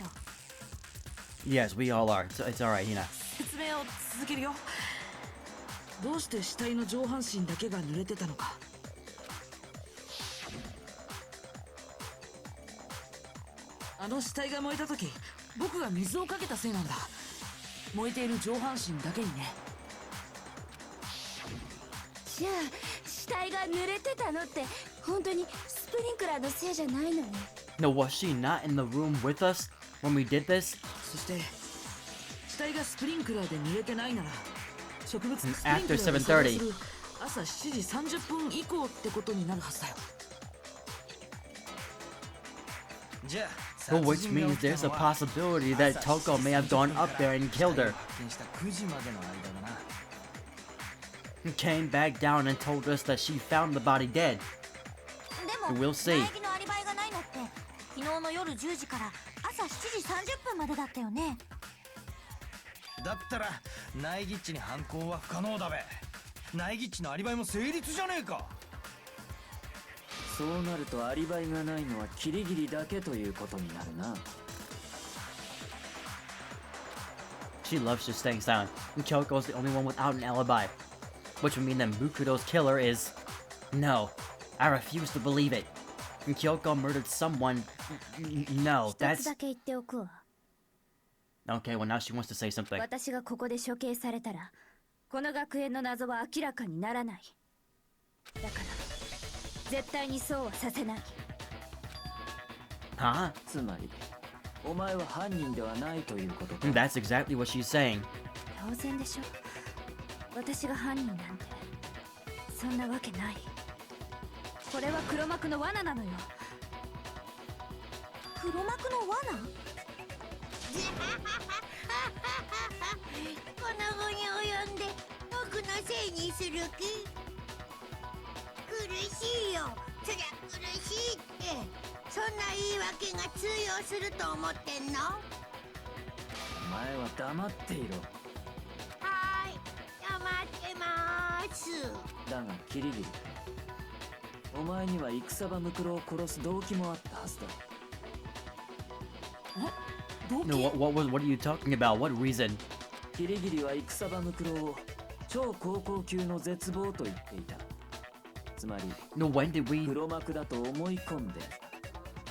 Yes, we all are. It's alright, Hina. 説明を続けるよ。どうして死体の上半身だけが濡れてたのか。あの死体が燃えた時僕が水をかけたせいなんだ。燃えている上半身だけにね。じゃあ死体が濡れてたのって本当にスプリンクラーのせいじゃないのね。 No, was she not in the room with us when we did this? そして死体がスプリンクラーで濡れてないなら植物スプリンクラ After ーが作動す 7:30. る朝7時30分以降ってことになるはずだよ。じゃあ Well, which means there's a possibility that Toko may have gone up there and killed her. 発見した9時までの間だな。 Came back down and told us that she found the body dead. でも We'll see. 苗木のアリバイがないのって昨日の夜10時から朝7時30分までだったよね。だったらナイギッチに犯行は不可能だべ。ナイギッチのアリバイも成立じゃねえか。そうなるとアリバイがないのはキリギリだけということになるな。 She loves just staying silent. And Kyoko's the only one without an alibi. Which would mean that Mukudo's killer is... No. I refuse to believe it. And Kyoko murdered someone... No, 一つ that's... だけ言っておくわ。 Okay, well now she wants to say something. 私がここで処刑されたらこの学園の謎は明らかにならない。だから絶対にそうはさせない。 Huh? つまりお前は犯人ではないということか。 That's exactly what she's saying. 当然でしょ。私が犯人なんてそんなわけない。これは黒幕の罠なのよ。黒幕の罠この後に及んで僕のせいにする気。苦しいよ。そりゃ苦しいって。そんな言い訳が通用すると思ってんの？お前は黙っていろ。はーい、黙ってまーす。だがキリギリ、お前には戦場ムクロを殺す動機もあったはずだ。動 No, 機？ what are you talking about? What reason? キリギリは戦場ムクロを超高校級の絶望と言っていた。つまり No, when did we... 黒幕だと思い込んでいた。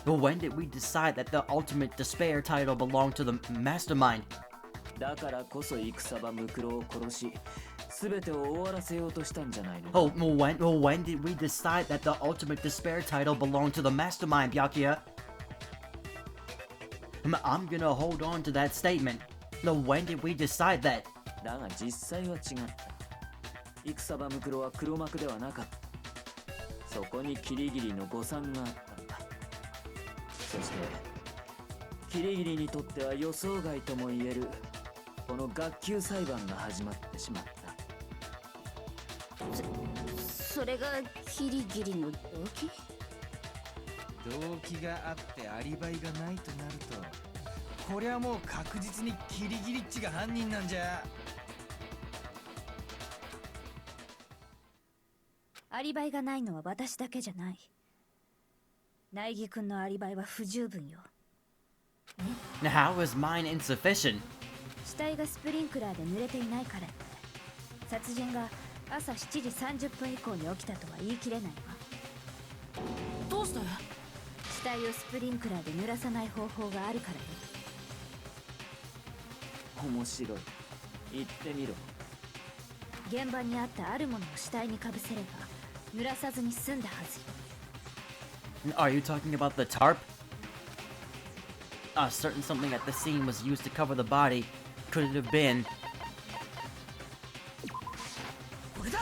But when did we decide that the ultimate despair title belonged to the mastermind? だからこそ戦場ムクロを殺し、全てを終わらせようとしたんじゃないのか。 Oh, when did we decide that the Ultimate Despair title belonged to the Mastermind, Byakuya? I'm gonna hold on to that statement. No, when did we decide that? だが実際は違った。戦場ムクロは黒幕ではなかった。そこにキリギリの誤算があったんだ。そしてキリギリにとっては予想外とも言えるこの学級裁判が始まってしまった。それがキリギリの動機？動機があってアリバイがないとなると、こりゃもう確実にキリギリッチが犯人なんじゃ。アリバイがないのは私だけじゃない。苗木君のアリバイは不十分よ。How is mine insufficient? 死体がスプリンクラーで濡れていないからって殺人が朝7時30分以降に起きたとは言い切れないわ。どうして？死体をスプリンクラーで濡らさない方法があるからよ。面白い。言ってみろ。現場にあったあるものを死体にかぶせれば濡らさずに済んだはずよ。 Are you talking about the tarp? Certain something at the scene was used to cover the body. Could it have been? これだ。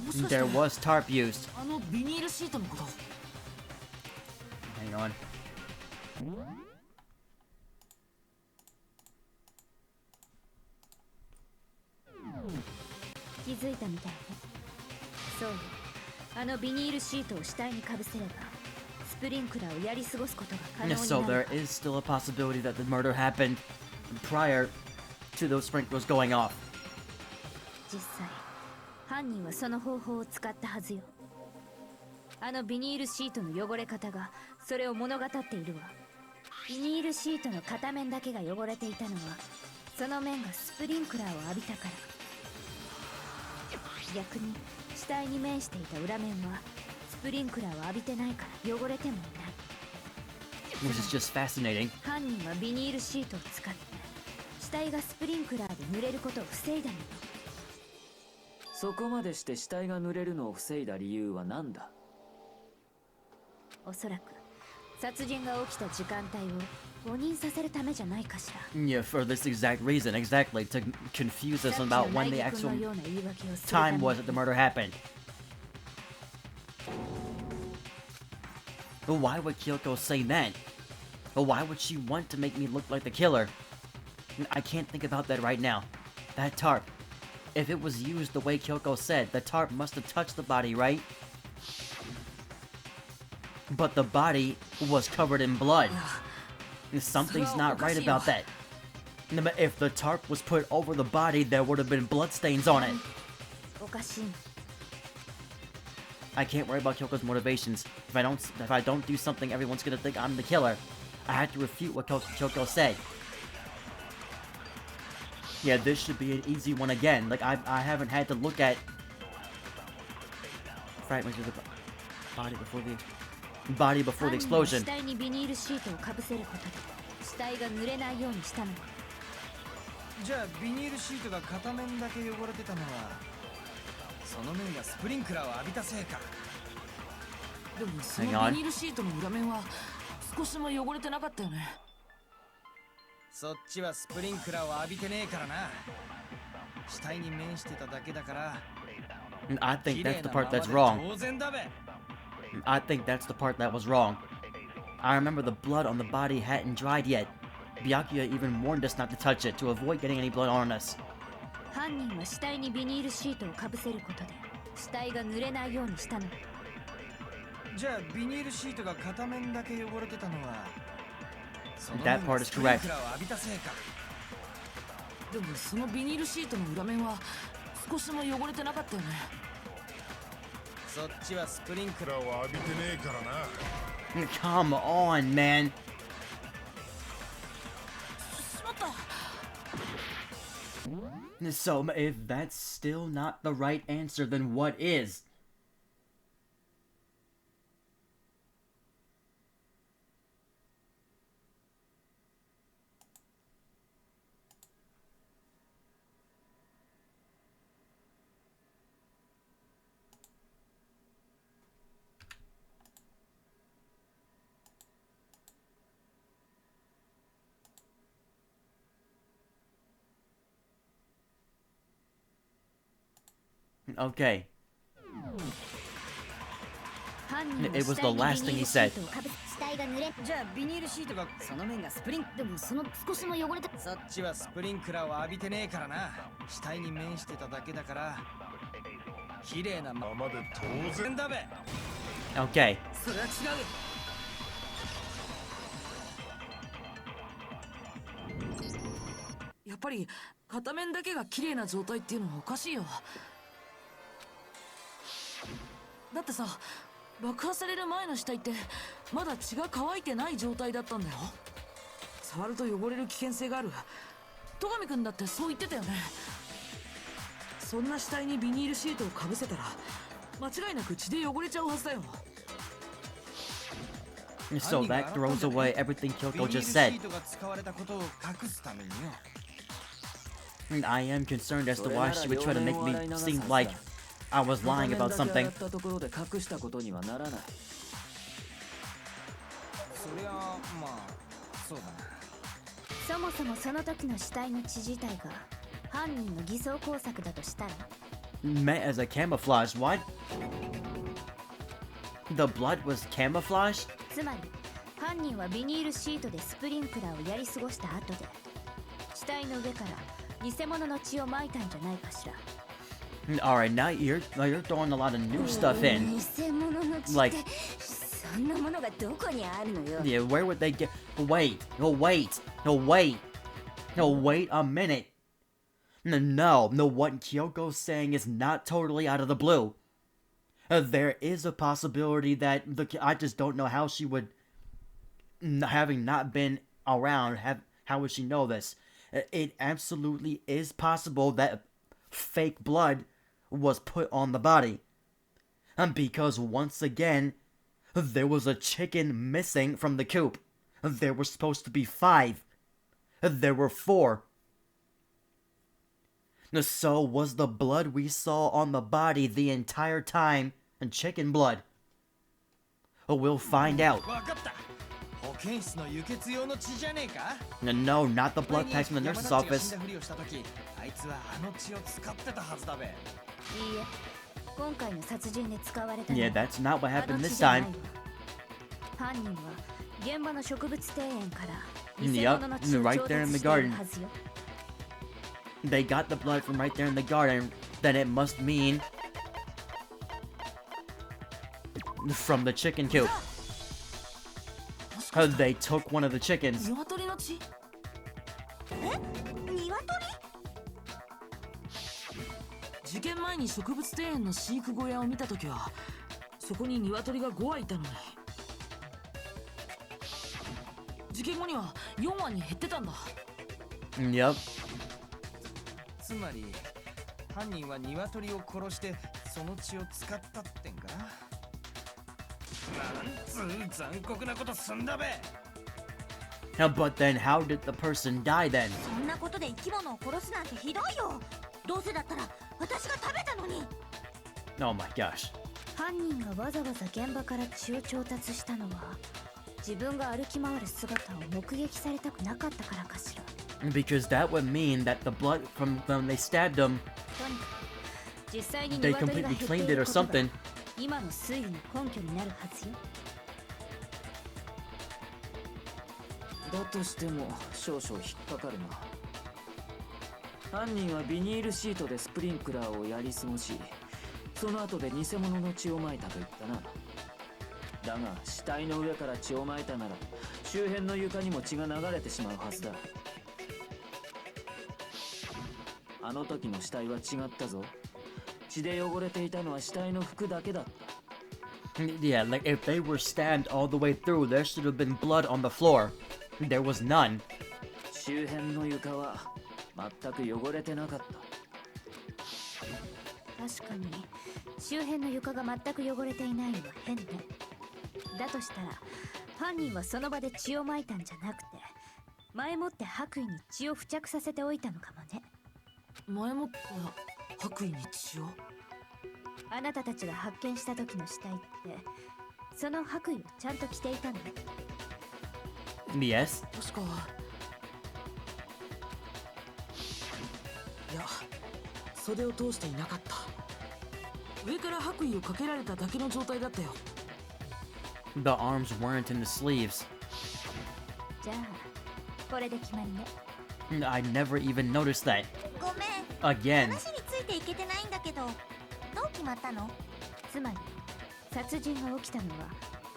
もしかして There was tarp used. あのビニールシートのこと。 Hang on. 気づいたみたいね。そうよ。あのビニールシートを死体にかぶせればスプリンクラーをやり過ごすことが可能になる。 So there is still a possibility that the murder happened prior to those sprinklers going off. 実際犯人はその方法を使ったはずよ。あのビニールシートの汚れ方がそれを物語っているわ。ビニールシートの片面だけが汚れていたのはその面がスプリンクラーを浴びたから。逆に死体に面していた裏面はスプリンクラーを浴びてないから汚れてもいない。 Which is just fascinating. 犯人はビニールシートを使って死体がスプリンクラーで濡れることを防いだのよ。そこまでして死体が濡れるのを防いだ理由は何だ？おそらく殺人が起きた時間帯を誤認させるためじゃないかしら。 Yeah, for this exact reason, exactly, to confuse us about when the actual time was that the murder happened. But why would Kyoko say that? But why would she want to make me look like the killer? I can't think about that right now. That tarp. If it was used the way Kyoko said, the tarp must have touched the body, right? But the body was covered in blood. Something's not right about that. If the tarp was put over the body, there would have been bloodstains on it. おかしい。 I can't worry about Kyoko's motivations. If I don't do something, everyone's gonna think I'm the killer. I have to refute what Kyoko said. Yeah, this should be an easy one again. Like I haven't had to look at fragments of the body before the explosion. 死体にビニールシートをかぶせることで死体が濡れないようにしたの。じゃあビニールシートが片面だけ汚れてたのはその面がスプリンクラーを浴びたせいか。でもそのビニールシートの裏面は少しも汚れてなかったよね。そっちはスプリンクラーを浴びてねえからな。死体に面してただけだから。 I think that's the part that's wrong. 当然だべ。 I think that's the part that was wrong. I remember the blood on the body hadn't dried yet. Byakuya even warned us not to touch it to avoid getting any blood on us. 犯人は死体にビニールシートをかぶせることで死体が濡れないようにしたの。じゃあビニールシートが片面だけ汚れてたのはその That 面 part が is スプリン correct. クラーを浴びたせいか。でもそのビニールシートの裏面は少しも汚れてなかったよね。そっちはスプリンクラーを浴びてねえからな。 Come on, man. しまった。 So, if that's still not the right answer, then what is? Okay. 犯人 It was the last thing he said. 死体が濡れじゃあビニールシートがその面がスプリンでもその少しも汚れたそっちはスプリンクラーを浴びてねえからな死体に面してただけだから綺麗なままで当然だべ Okay. それは違うやっぱり片面だけが綺麗な状態っていうのはおかしいよ。だってさ、爆破される前の死体ってまだ血が乾いてない状態だったんだよ。触ると汚れる危険性がある。戸上君だってそう言ってたよね。そんな死体にビニールシートをかぶせたら間違いなく血で汚れちゃうはずだよ。 So that throws away everything ビ Kyoko ニール just シ said. ートが使われたことを隠すためによ And I am concerned as to why she would try to make me seem like I was lying about 片面だけ洗 something. ったところで隠したことにはならない。そりゃまあそうだなそもそもその時の死体の血自体が犯人の偽装工作だとしたら Meant as a camouflage. What? The blood was camouflage? つまり犯人はビニールシートでスプリンクラーをやり過ごした後で死体の上から偽物の血をまいたんじゃないかしら。 Alright, now you're throwing a lot of new stuff in. 偽物の血って、 Like- そんなものがどこにあるのよ。 Yeah, where would they get? Wait, no, wait, no, wait, no, wait a minute. No, what Kyoko's saying is not totally out of the blue. There is a possibility that I just don't know how she would, having not been around, how would she know this? It absolutely is possible that fake blood was put on the body. Because once again, there was a chicken missing from the coop. There were supposed to be 5. There were 4. So was the blood we saw on the body the entire time chicken blood? We'll find out. わかった保健室の輸血用の血じゃねえか No, not the blood packs from the 山 nurse's 田っちが死 office. んだふりをした時あいつはあの血を使ってたはずだべいいえ、今回の殺人で使われたの Yeah, は that's not what あ happened の this 血じゃない time. わ。犯人は現場の植物庭園から Yup, 偽物の血を right 調 there in 達 the している garden. はずよ。 They got the blood from right there in the garden. Then it must mean from the chicken coop. They took one of the chickens. 鶏の血？鶏事件前に植物庭園の飼育小屋を見たときはそこに鶏が5羽いたのに事件後には4羽に減ってたんだ。 Yep. つまり犯人は鶏を殺してその血を使ったってんかなんつう残酷なことすんだべ But then how did the person die then? そんなことで生き物を殺すなんてひどいよどうせだったら私が食べたのに Oh my gosh. 犯人がわざわざ現場から血を調達したのは自分が歩き回る姿を目撃されたくなかったからかしら。 Because that would mean that the blood from when they stabbed him, とにかく実際に they 鶏が completely 減って cleaned い it る or ことが something. 今の推理の根拠になるはずよ。だとしても少々引っかかるな。犯人はビニールシートでスプリンクラーをやり過ごし、その後で偽物の血をまいたと言ったな。だが死体の上から血をまいたなら周辺の床にも血が流れてしまうはずだ。あの時の死体は違ったぞ。血で汚れていたのは死体の服だけだった。 Yeah, like if they were stabbed all the way through, there should have been blood on the floor. There was none. 周辺の床は全く汚れてなかった。確かに周辺の床が全く汚れていないのは変ね。だとしたら犯人はその場で血をまいたんじゃなくて前もって白衣に血を付着させておいたのかもね。前もって白衣に血を？あなたたちが発見した時の死体ってその白衣をちゃんと着ていたの？ Yes. 確かいや袖を通していなかった。上から白衣をかけられただけの状態だったよ。 The arms weren't in the sleeves. じゃあこれで決まりね。 I never even noticed that. ごめん Again. 話についていけてないんだけど、どう決まったの？つまり殺人が起きたのは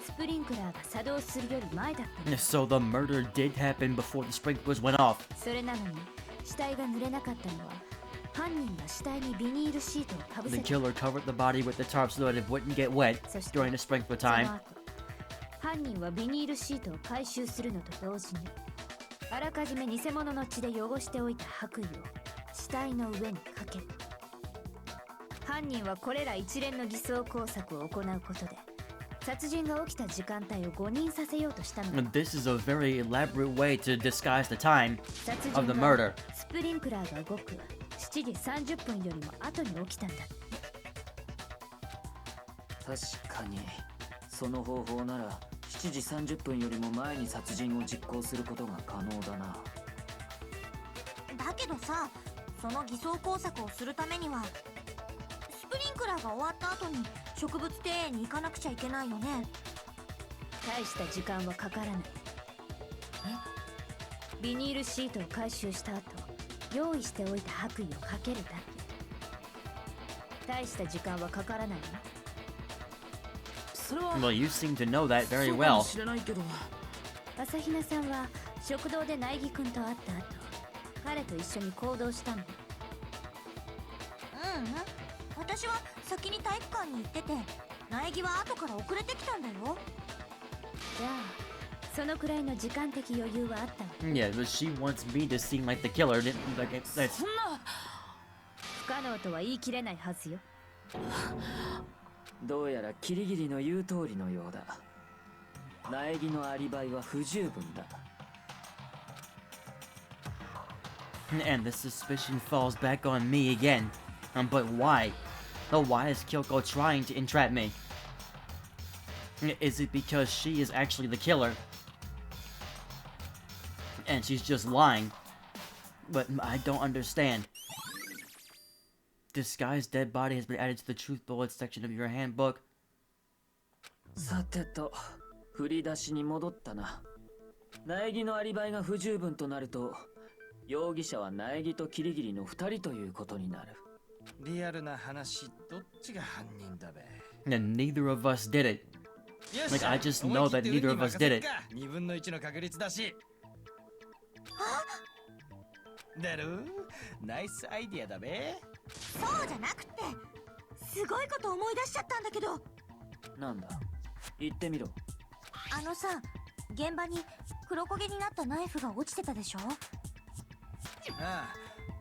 スプリンクラーが作動するより前だったの。 So the murder did happen before the sprinklers went off. それなのに死体が濡れなかったのは犯人が死体にビニールシートをかぶ The せた。 killer covered the body with the tarp so that it wouldn't get wet そして during the sprinkler その time. 後犯人はビニールシートを回収するのと同時にあらかじめ偽物の血で汚しておいた白衣を死体の上にかけた。犯人はこれら一連の偽装工作を行うことで殺人が起きた時間帯を誤認させようとしたのだ。 This is a very elaborate way to disguise the time 殺 of the 人は murder. スプリンクラーが動く7時30分よりも後に起きたんだ。確かにその方法なら7時30分よりも前に殺人を実行することが可能だな。だけどさ、その偽装工作をするためにはスプリンクラーが終わった後に植物庭園に行かなくちゃいけないよね。大した時間はかからない。ビニールシートを回収した後用意しておいた白衣をかけるだけ。大した時間はかからないわ。それは Well, you seem to know that そ very うかも well. しれないけど、朝比奈さんは食堂で苗木くんと会った後彼と一緒に行動したの。私は先に体育館に行ってて、苗木は後から遅れてきたんだよ。じゃあそのくらいの時間的余裕はあったわ。 Yeah, but she wants me to seem like the killer. Like that's そんな。不可能とは言い切れないはずよ。どうやらキリギリの言う通りのようだ。苗木のアリバイは不十分だ。 and the suspicion falls back on me again. But why? Why is Kyoko trying to entrap me? Is it because she is actually the killer? And she's just lying? But I don't understand. Disguised dead body has been added to the truth bullets section of your handbook. さてと、振り出しに戻ったな。苗木のアリバイが不十分となると、容疑者は苗木とキリギリの2人ということになる。リアルな話、どっちが犯人だべ。 And neither of us did it. よし Like, I just know that neither of us did it. 2分の1の確率だし。だろう？ナイスアイディアだべ。そうじゃなくて、すごいこと思い出しちゃったんだけど。なんだ、言ってみろ。あのさ、現場に黒焦げになったナイフが落ちてたでしょ。ああ、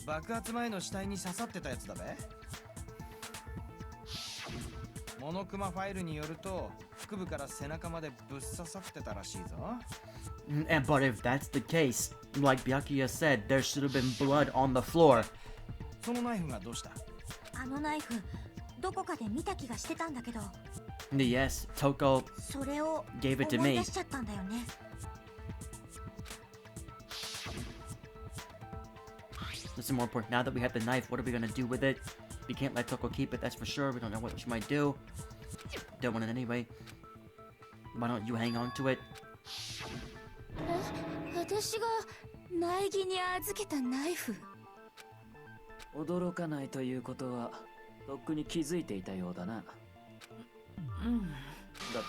爆発前の死体に刺さってたやつだべ。モノクマファイルによると、腹部から背中までぶっ刺さってたらしいぞ。But if that's the case, like Byakuya said, there should have been blood on the floor. そのナイフがどうした？あのナイフ、どこかで見た気がしてたんだけど、 Yes, Toko それを gave it to 思い me. 出しちゃったんだよね。Listen, more important. Now that we have the knife, what are we gonna do with it? We can't let Toko keep it, that's for sure. We don't know what she might do. Don't want it anyway. Why don't you hang on to it? 私が苗木に預けたナイフ。驚かないということは、とっくに気づいていたようだな。うん、だっ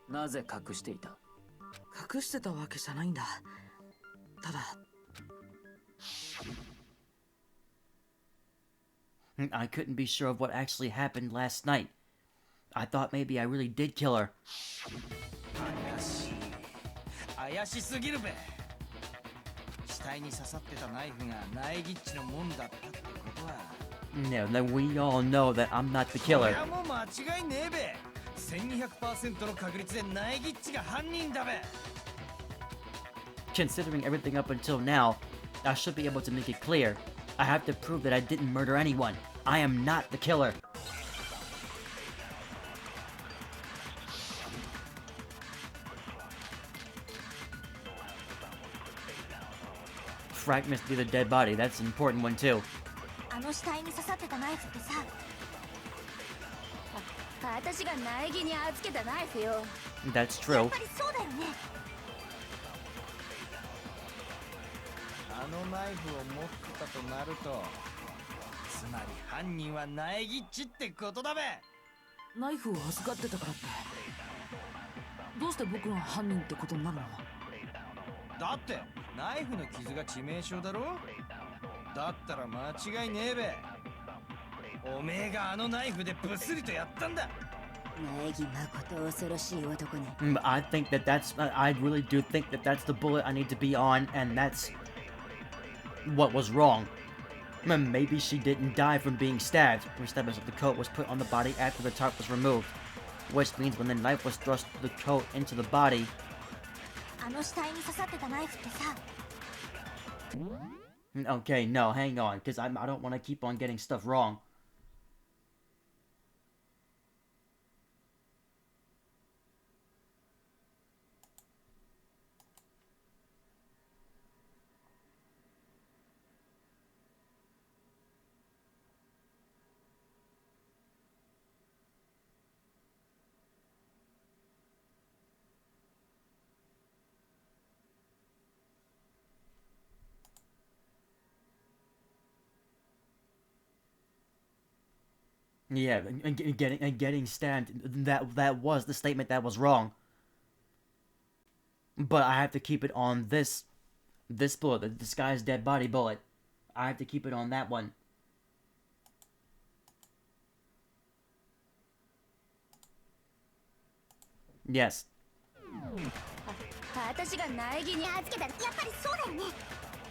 たら、なぜ隠していた？隠してたわけじゃないんだ。ただ I couldn't be sure of what actually happened last night. I thought maybe I really did kill her. 怪しい。怪しすぎるべ。死体に刺さってたナイフが苗木っちのもんだったってことは。No, then we all know that I'm not the こ killer. れはもう間違いねえべ。1200% の確率で苗木っちが犯人だべ。Considering everything up until now, I should be able to make it clear. I have to prove that I didn't murder anyone. I am not the killer. Fragments near the dead body, that's an important one too. あの死体に刺さってたナイフってさ、私が苗木に預けたナイフよ。 That's やっ true. ぱりそうだよね。あのナイフを持ってたとなると、つまり犯人は苗木っちってことだべ。ナイフを預かってたからってどうして僕が犯人ってことになるの？だってナイフの傷が致命傷だろ。だったら間違いねえべ。おめえがあのナイフでブスリとやったんだ。苗木まこと恐ろしい男ね。 I think that I really do think that that's the bullet I need to be on, and that's what was wrong. Maybe she didn't die from being stabbed, which that means that the coat was put on the body after the tarp was removed. Which means when the knife was thrust through the coat into the body. あの死体に刺さってたナイフってさ、 Okay, no, hang on, because I don't want to keep on getting stuff wrong. Yeah, and getting stabbed. That was the statement that was wrong. But I have to keep it on this bullet, the disguised dead body bullet. I have to keep it on that one. Yes. 私が苗木に預けたらやっぱりそうだよね。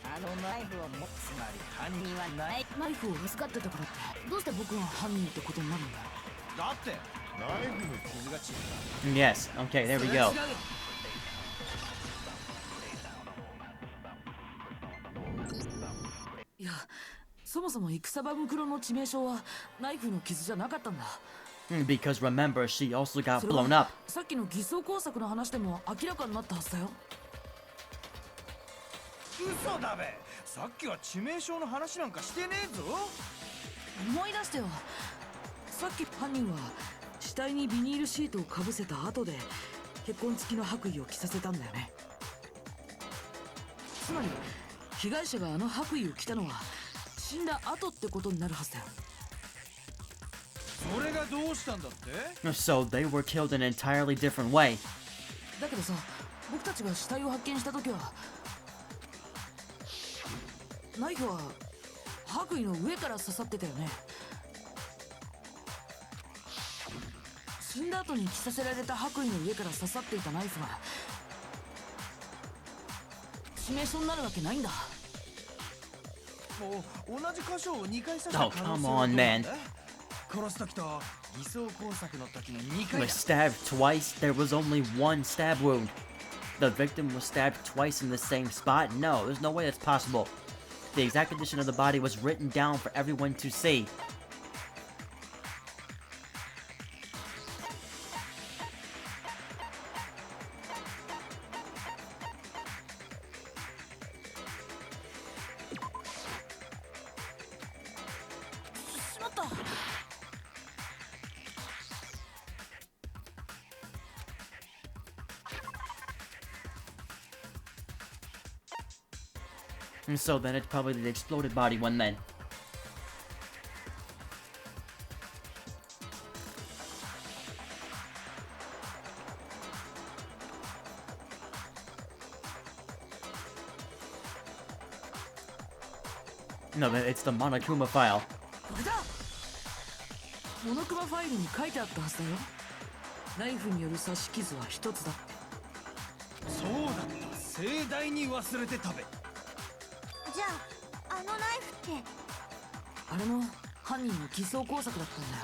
あのナイフを持つつまり犯人はナイフを預かってたからってどうして僕が犯人ってことになるんだ？だってナイフの傷が散った。 Yes. Okay, there we go. いや、そもそも戦場袋の致命傷はナイフの傷じゃなかったんだ。 Because remember, she also got それ blown は up. さっきの偽装工作の話でも明らかになったはずだよ。嘘だべ。さっきは致命傷の話なんかしてねえぞ。思い出してよ。さっき犯人は死体にビニールシートをかぶせた後で血痕付きの白衣を着させたんだよね。つまり被害者があの白衣を着たのは死んだ後ってことになるはずだよ。それがどうしたんだって？ So they were killed in an entirely different way. だけどさ、僕たちが死体を発見した時はナイフは白衣の上から刺さってたよね。死んだ後に着させられた白衣の上から刺さっていたナイフが致命傷になるわけないんだ。もう同じ箇所を2回刺した Oh, 可能 come 性は on, どうなん man. だ？殺す時と偽装工作の時の2 He 回 was だ。 stabbed twice. There was only one stab wound. The victim was stabbed twice in the same spot? No, there's no way that's possible. The exact condition of the body was written down for everyone to see. And so then it's probably the exploded body one then. No, it's the Monokuma file. これだ。モノクマファイルに書いてあったはずだよ。ナイフによる刺し傷は一つだって。そうだった。盛大に忘れてたべ。じゃああのナイフって。あれも犯人の偽装工作だったんだ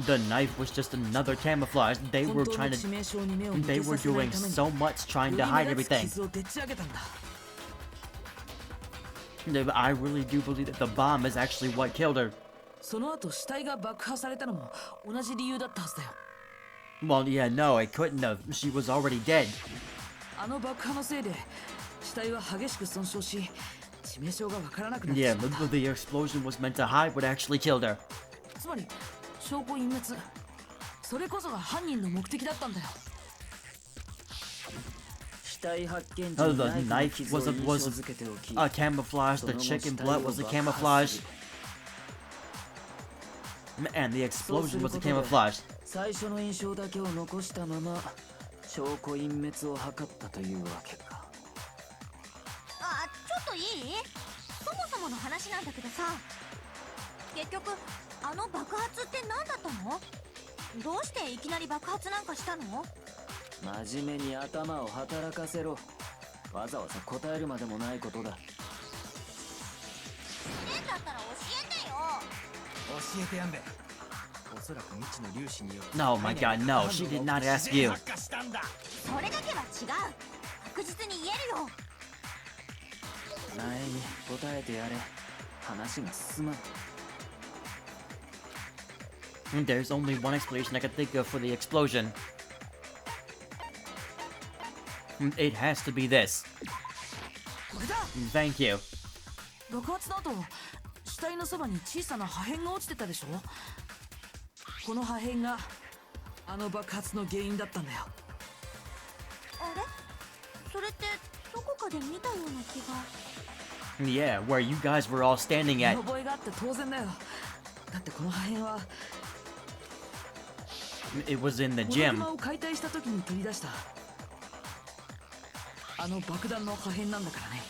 よ。The knife was just another camouflage. They 本 were 当の trying 致 to. 命傷に目を向 They け were させない doing ために so much trying to よ hide り目立つ everything. 傷をでっち上げたんだ。I really do believe that the bomb is actually what killed her. その後死体が爆破されたのも同じ理由だったはずだよ。 Well, yeah, no, it couldn't have. She was already dead. あの爆破のせいで死体は激しく損傷し致命傷がわからなくなってし Yeah, まった。 the explosion was meant to hide what actually killed her. つまり証拠隠滅、それこそが犯人の目的だったんだよ。死体発見時 Oh, に the ナイ knife フの傷を was 印象付けておき a camouflage. The chicken blood was a camouflage. And the explosion was a camouflage. 最初の印象だけを残したまま証拠隠滅を図ったというわけか。あ、ちょっといい？そもそもの話なんだけどさ、結局あの爆発って何だったの？どうしていきなり爆発なんかしたの？真面目に頭を働かせろ。わざわざ答えるまでもないことだ。ねんだったら教えてよ。教えてやんべ。おそらく未知の粒子によって No, my God, no, she did not ask you. 発火したんだ。それだけは違う。確実に言えるよ。苗に答えてやれ。話が進まん。There's only one explanation I can think of for the explosion. It has to be this. これだ。 Thank you. 爆発の後、死体のそばに小さな破片が落ちてたでしょ。この破片があの爆発の原因だったんだよ。あれ？それってどこかで見たような気が。Yeah, where you guys were all standing 見 at. 覚えがあって当然だよ。だってこの破片は It was in the モノク gym. マを解体した時に取り出したあの爆弾の破片なんだからね。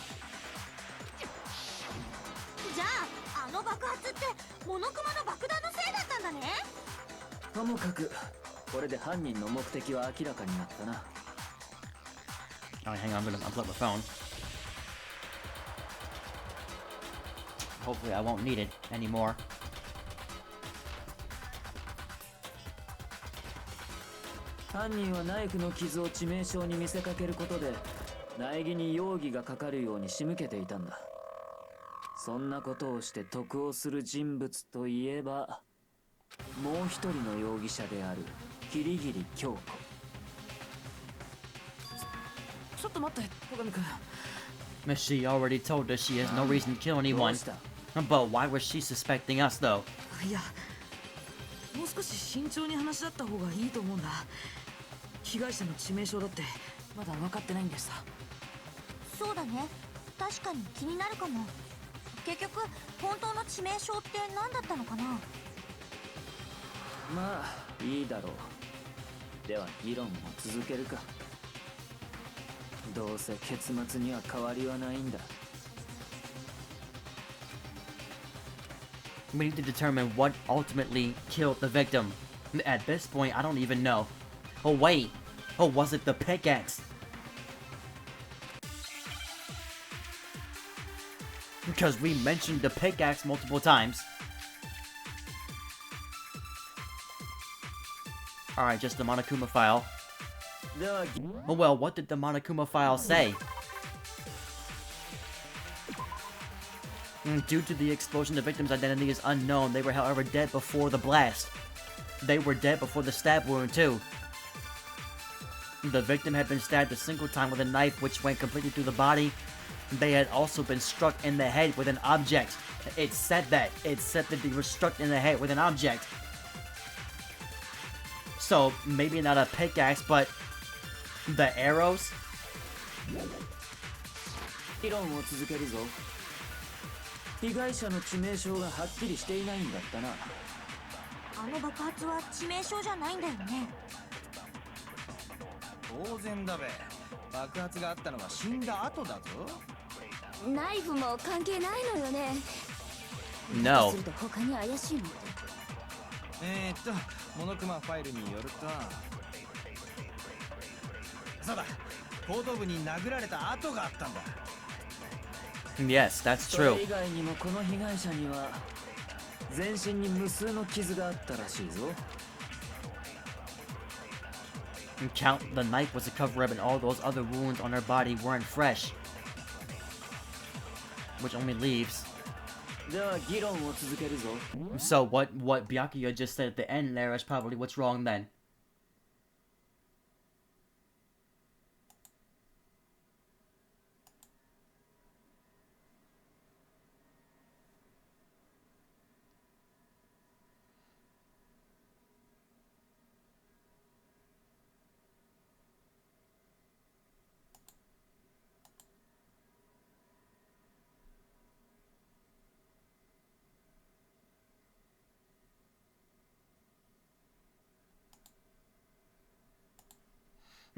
じゃああの爆発ってモノクマの爆弾のせいだったんだね。ともかくこれで犯人の目的は明らかになったな。 Alright, hang on, I'm gonna unplug my phone. Hopefully I won't need it anymore. 犯人はナイフの傷を致命傷に見せかけることで苗木に容疑がかかるように仕向けていたんだ。そんなことをして得をする人物といえばもう一人の容疑者であるキリギリ京子。ちょっと待って戸上君。 She already told us she has no reason to kill ど anyone. うした？ But why was she suspecting us, though? いや、もう少し慎重に話し合った方がいいと思うんだ。被害者の致命傷だってまだ分かってないんですさ。そうだね。確かに気になるかも。結局本当の致命傷って何だったのかな。まあいいだろう。では議論を続けるか。どうせ結末には変わりはないんだ。 We need to determine what ultimately killed the victim. At this point, I don't even know. Oh, wait. Oh, was it the pickaxe? Because we mentioned the pickaxe multiple times. Alright, just the Monokuma file. では Oh well, what did the Monokuma file say? Due to the explosion, the victim's identity is unknown. They were, however, dead before the blast. They were dead before the stab wound, too. The victim had been stabbed a single time with a knife, which went completely through the body. They had also been struck in the head with an object. It said that. It said that they were struck in the head with an object. So, maybe not a pickaxe, but the arrows? 議論を続けるぞ。被害者の致命傷がはっきりしていないんだったな。あの爆発は致命傷じゃないんだよね。当然だべ。爆発があったのは死んだ後だぞ。ナイフも関係ないのよね。 No. すると他に怪しいの。モノクマファイルによると、そうだ、後頭部に殴られた跡があったんだ。Yes, that's それ true. 以外にもこの被害者には全身に無数の傷があったらしいぞ。Count, the knife was a cover-up and all those other wounds on her body weren't fresh. Which only leaves. では議論を続けるぞ。 So what Byakuya just said at the end there is probably what's wrong then.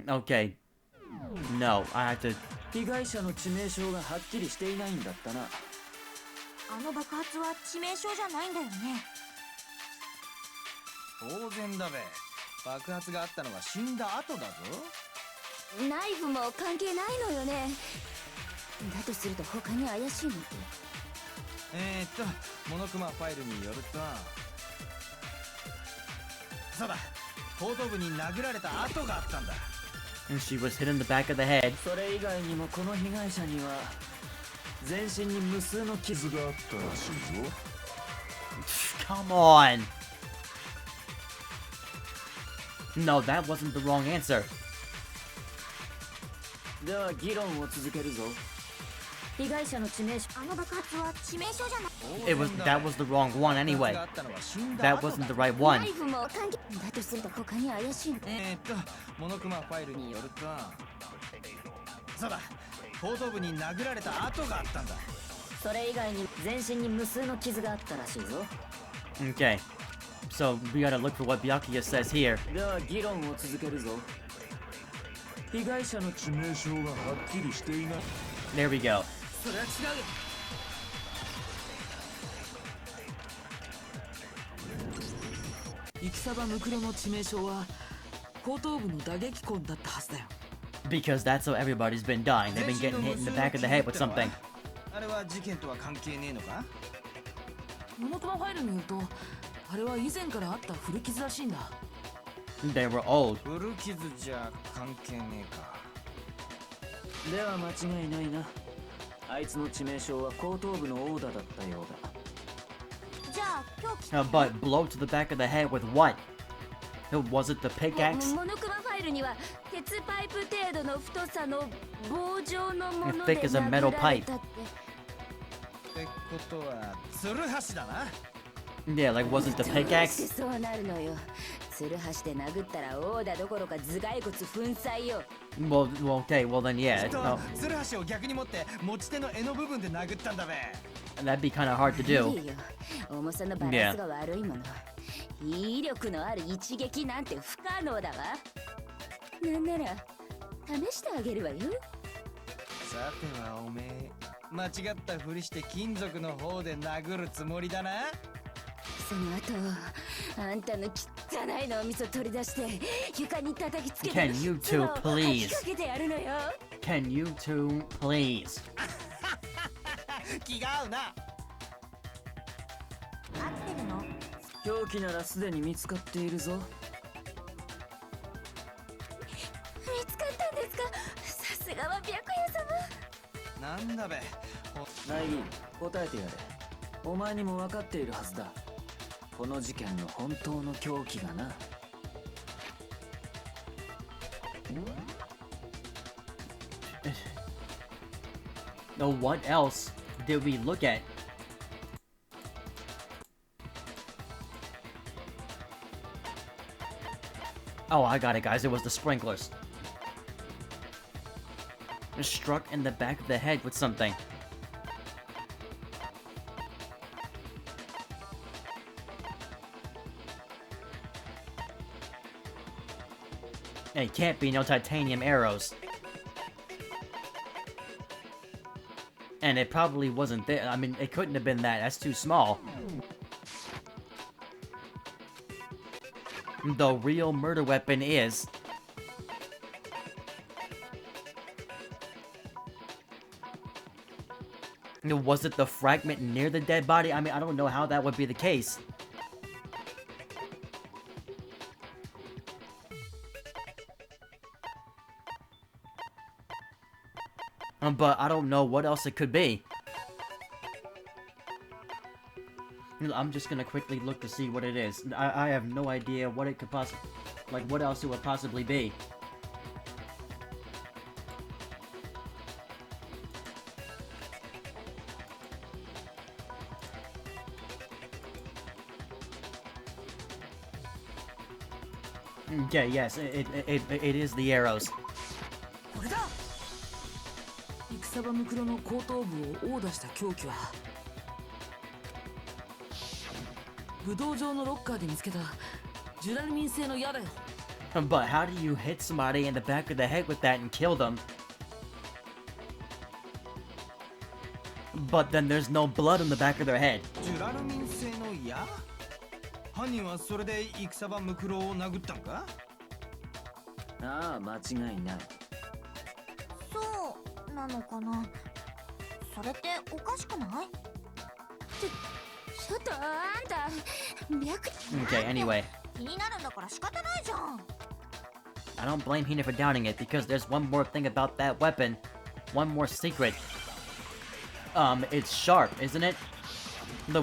Okay. No, I have to. 被害者の致命傷がはっきりしていないんだったな。あの爆発は致命傷じゃないんだよね。当然だべ。爆発があったのは死んだ後だぞ。ナイフも関係ないのよね。だとすると他に怪しいのって。モノクマファイルによると、そうだ、後頭部に殴られた跡があったんだ。And she was hit in the back of the head. それ以外にもこの被害者には全身に無数の傷があったらしいぞ。Come on. No, that wasn't the wrong answer. では議論を続けるぞ。被害者の致命傷。あの爆発は致命傷じゃない。That was the wrong one anyway. That wasn't the right ナ one. イフも関係。だとすると他に怪しいの。モノクマファイルによると、そうだ、後頭部に殴られた跡があったんだ。それ以外に全身に無数の傷があったらしいぞ。Okay. So we gotta look for what Byakuya says here. では議論を続けるぞ。被害者の致命傷がはっきりしていない。 There we go. それは違うよ。イキサバムクロの致命傷は後頭部の打撃痕だったはずだよ。 Because that's how everybody's been dying. They've been getting hit in the back of the head with something. あれは事件とは関係ねえのか？モノクマファイルによると、あれは以前からあった古傷らしいんだ。They were old. 古傷じゃ関係ねえか。では間違いないな。あいつの致命傷は後頭部の殴打だったようだ。じゃあ凶器。But blow to the back of the head with what? Was it the pickaxe? モノクマファイルには鉄パイプ程度の太さの棒状のもので Thick as a 殴 metal ら pipe. れたって。ってことはツルハシだな。Yeah, like was it the どうして pickaxe? そうなるのよ。ツルハシで殴ったら殴打どころか頭蓋骨粉砕よ。Well, okay, well then yeah. ツルハシを逆に持って持ち手の柄の部分で殴ったんだべ。That'd be kind of hard to 無 do. 理よ。重さのバランスが悪いもの。威力のある一撃なんて不可能だわ。なんなら試してあげるわよ。さてはおめえ間違ったふりして金属の方で殴るつもりだな。その後あんたの汚い脳みそ取り出して床に叩きつけて Can you two 唾を吐 please? きかけてやるのよ。 Can you two please? 気が合うな。合ってるの？凶器ならすでに見つかっているぞ。見つかったんですか？さすがは白夜様。なんだべ。ナイギ答えてやれ。お前にも分かっているはずだ。この事件の本当の凶器がな。No, what else did we look at? Oh, I got it, guys. It was the sprinklers. Struck in the back of the head with something. It can't be no titanium arrows. And it probably wasn't there. I mean, it couldn't have been that. That's too small. The real murder weapon is... Was it the fragment near the dead body? I mean, I don't know how that would be the case. But I don't know what else it could be. I'm just gonna quickly look to see what it is. I have no idea what it could possibly... Like, what else it would possibly be. Okay, yes, it is the arrows. これだ。イクサバムクロの後頭部を殴打した凶器は武道場のロッカーで見つけたジュラルミン製の矢だよ。But how do you hit somebody in the back of the head with that and kill them? But then there's no blood on the back of their head. ジュラルミン製の矢？犯人はそれで戦場ムクロを殴ったんか？ああ、間違いない。そうなのかな。それっておかしくない？ちょっとあんた脈 Okay, anyway. 気になるんだから仕方ないじゃん。 I don't blame Hina for doubting it because there's one more thing about that weapon. One more secret. It's sharp, isn't it?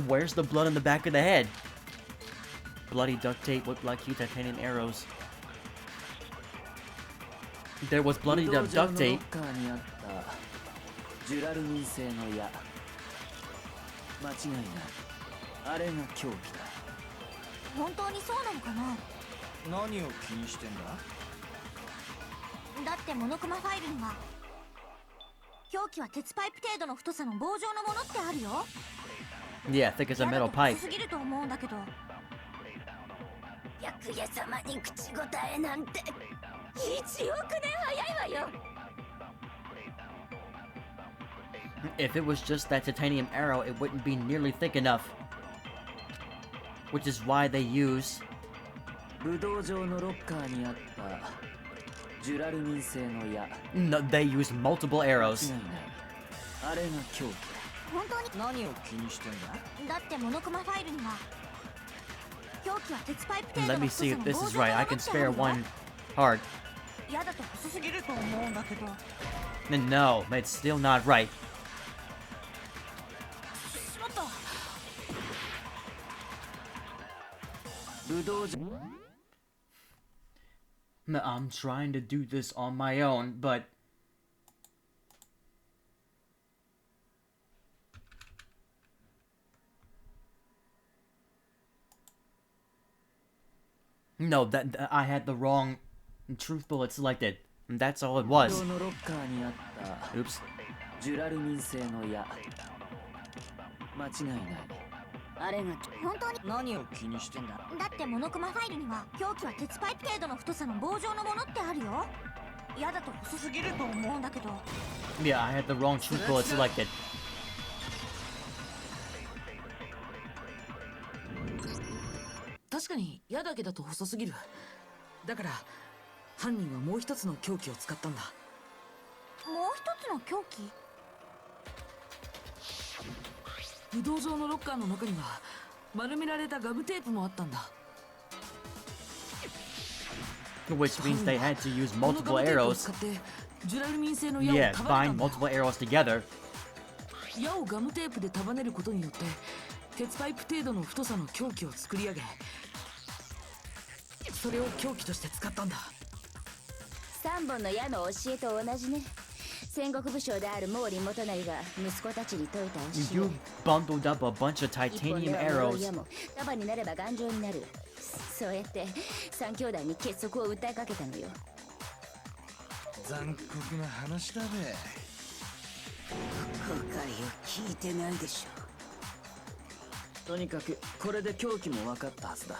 Where's the blood on the back of the head? Bloody duct tape looked like huge titanium arrows. There was bloody duct tape. 武道場のロッカーにあったジュラルミン製の矢。間違いない。あれが凶器だ。本当にそうなのかな。何を気にしてんだ？だってモノクマファイルには凶器は鉄パイプ程度の太さの棒状のものってあるよ。 Yeah, thick as a metal pipe. すぎると思うんだけど。白夜様に口答えなんて1億年早いわよ。 If it was just that titanium arrow, it wouldn't be nearly thick enough. Which is why they use... 武道場のロッカーにあったジュラルミン製の矢。 No, they use multiple 間違い arrows. ない。あれが凶器だ。本当に。何を気にしてんだ？だってモノクマファイルには凶器は鉄パイプ程度 Let の me 太 see さ if の this 棒 is 状の right. も I の can ってあ spare るよ。 one heart. 嫌だと細すぎると思うんだけど。 No, it's still not right. しまった。武道場 I'm trying to do this on my own, but... No, I had the wrong truth bullet selected. That's all it 武 was. 道のロッカーにあった Oops. ジュラルミン製の矢。間違いない。あれが本当に。何を気にしてんだ？だってモノクマファイルには凶器は鉄パイプ程度の太さの棒状のものってあるよ。嫌だと細すぎると思うんだけど。 Yeah, I had the wrong truth bullet selected. 確かに矢だけだと細すぎる。だから犯人はもう一つの凶器を使ったんだ。もう一つの凶器？武道場のロッカーの中には丸められたガムテープもあったんだ。 Which means they had to use この multiple ガムテープを arrows. 使ってジュラルミン製の矢を Yeah, 束ねた bind んだ。 multiple arrows together. 矢をガムテープで束ねることによって鉄パイプ程度の太さの凶器を作り上げ、それを凶器として使ったんだ。3本の矢の教えと同じね。戦国武将である毛利元就が息子たちに説いた教 You bundled up a bunch of え。一本で titanium は脆い arrows. 矢も束になれば頑丈になる。そうやって3兄弟に結束を訴えかけたのよ。残酷な話だべ。後悔を聞いてないでしょ。とにかくこれで凶器も分かったはずだ。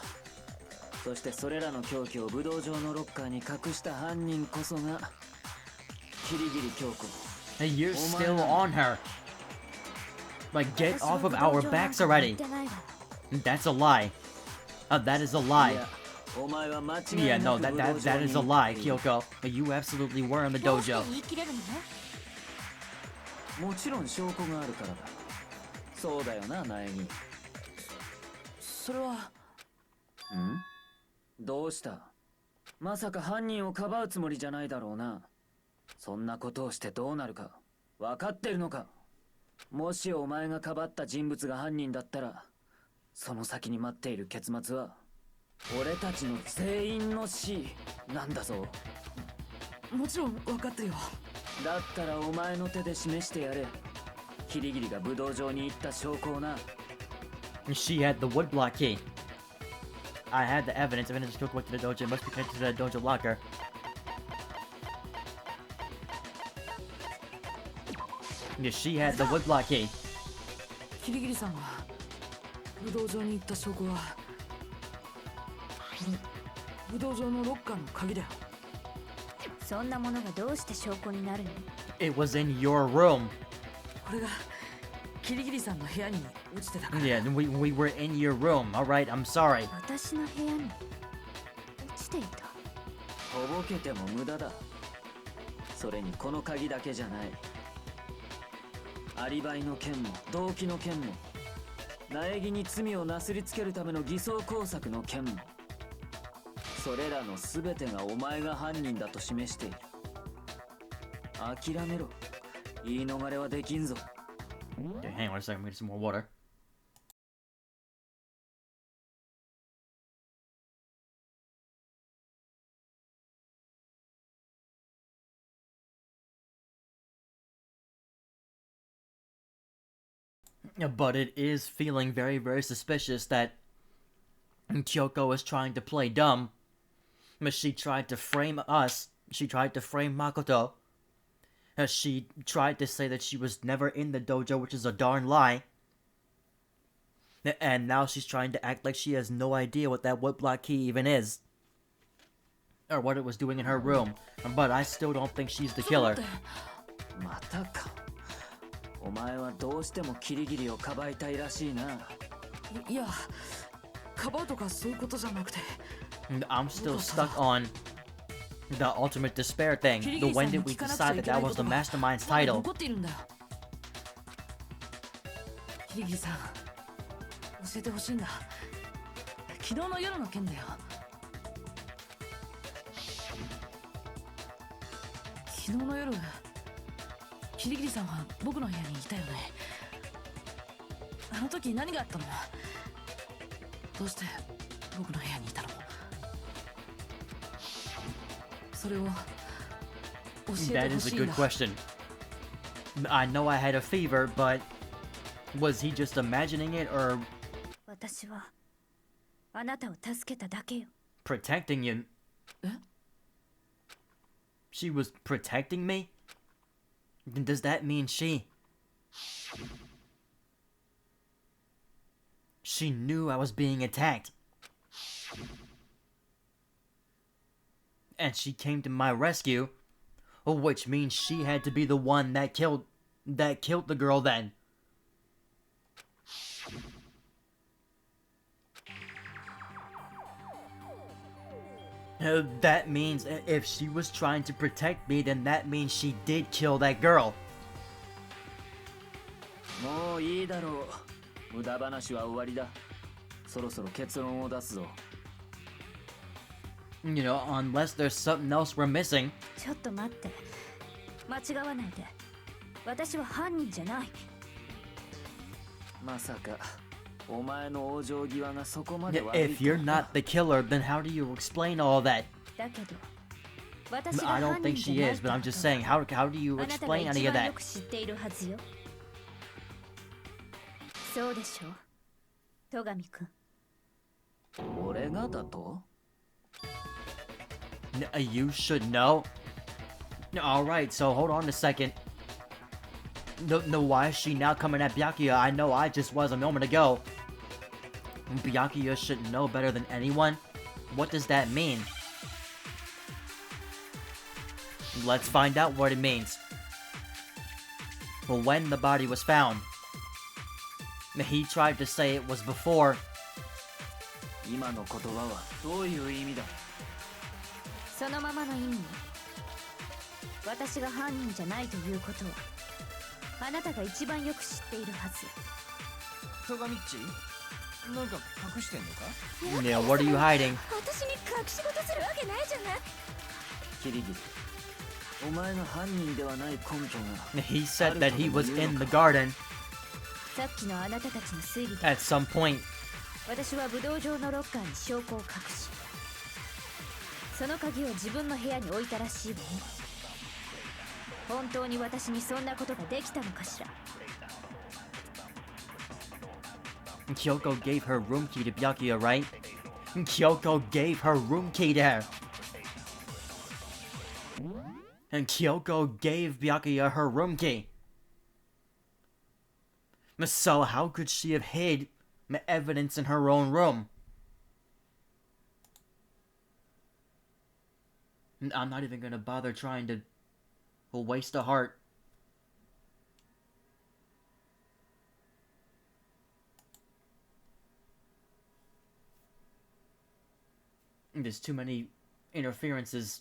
そしてそれらの凶器を武道場のロッカーに隠した犯人こそがキリギリ京子。 Hey, you're still on her. Like, get off of our backs already. That's a lie. That is a い lie. や、お前は間違い Yeah, な no, く that 武道 that 場 that に is a 行 lie, っている。 Kyoko. You absolutely were in the どうして dojo. 言い切れるの？もちろん証拠があるからだ。そうだよな、苗木。それはん？どうした？まさか犯人をかばうつもりじゃないだろうな。そんなことをしてどうなるか分かってるのか？もしお前がかばった人物が犯人だったら、その先に待っている結末は俺たちの全員の死なんだぞ。もちろん分かってるよ。だったらお前の手で示してやれ。キリギリが武道場に行った証拠をな。 She had the woodblock key. I had the evidence. Evidence Kyoko went to the dojo. It must be connected to the dojo locker. Yeah, she had the woodblock key. キリギリさんが武道場に行った証拠は武道場のロッカーの鍵だよ。そんなものがどうして証拠になるの？ It was in your room. これがキリギリさんの部屋に落ちてたから。 Yeah, we were in your room. Alright, I'm sorry. 私の部屋に落ちていた。とぼけても無駄だ。それにこの鍵だけじゃない。アリバイの件も動機の件も、苗木に罪をなすりつけるための偽装工作の件も、それらの全てがお前が犯人だと示している。諦めろ。言い逃れはできんぞ。 Okay, hang on a second, I'm gonna get some more water. But it is feeling very, very suspicious that Kyoko is trying to play dumb. But she tried to frame us. She tried to frame Makoto. She tried to say that she was never in the dojo, which is a darn lie. And now she's trying to act like she has no idea what that woodblock key even is. Or what it was doing in her room. But I still don't think she's the killer. またか。お前はどうしてもキリギリをかばいたいらしいな。いや、かばうとかそういうことじゃなくて。 I'm still stuck on the ultimate despair thing. The when did we decide that that was the mastermind's まだ title? 残っているんだよ。キリギリさん、教えてほしいんだ。昨日の夜の件だよ。昨日の夜、キリギリさんは僕の部屋にいたよね。あの時何があったの？どうして僕の部屋にいたの？それを教えて That ほ is a しいん good だ。 question. I know I had a fever, but was he just imagining it or 私はあなたを助けただけよ。 protecting you? え？ She was protecting me? Then does that mean she knew I was being attacked? And she came to my rescue, which means she had to be the one that killed the girl then. That means if she was trying to protect me, then that means she did kill that girl. もういいだろう。無駄話は終わりだ。そろそろ結論を出すぞ。You know, unless there's something else we're missing. ちょっと待って。間違わないで。私は犯人じゃない。まさかお前の往生際がそこまで Yeah, 悪い if you're not the killer, then how do you explain all that? だけど、私が I don't 犯 think 人 she じゃない is, って but こ I'm と just saying, how do you あなたが explain 一 any of 番 that? よく知っているはずよ。そうでしょう、戸上くん。俺がだと？ You should know. Alright, so hold on a second. No, why is she now coming at Byakuya? I know I just was a moment ago. Byakuya should know better than anyone? What does that mean? Let's find out what it means. When the body was found, he tried to say it was before. 今の言葉はどういう意味だ？そのままの意味よ。私が犯人じゃないということは、あなたが一番よく知っているはず。戸上っち、なんか隠してんのか？ Yeah, what are you hiding? 私に隠し事するわけないじゃない。キリギリ、お前が犯人ではない根拠が He said that he was in the garden さっきのあなたたちの推理で、 at some point. 私は武道場のロッカーに証拠を隠し、その鍵を自分の部屋に置いたらしいわね。本当に私にそんなことができたのかしら。 Kyoko gave her room key to Byakuya, right? Kyoko gave her room key to her. And Kyoko gave Byakuya her room key. So how could she have hid evidence in her own room? I'm not even gonna bother trying to waste a heart. There's too many interferences.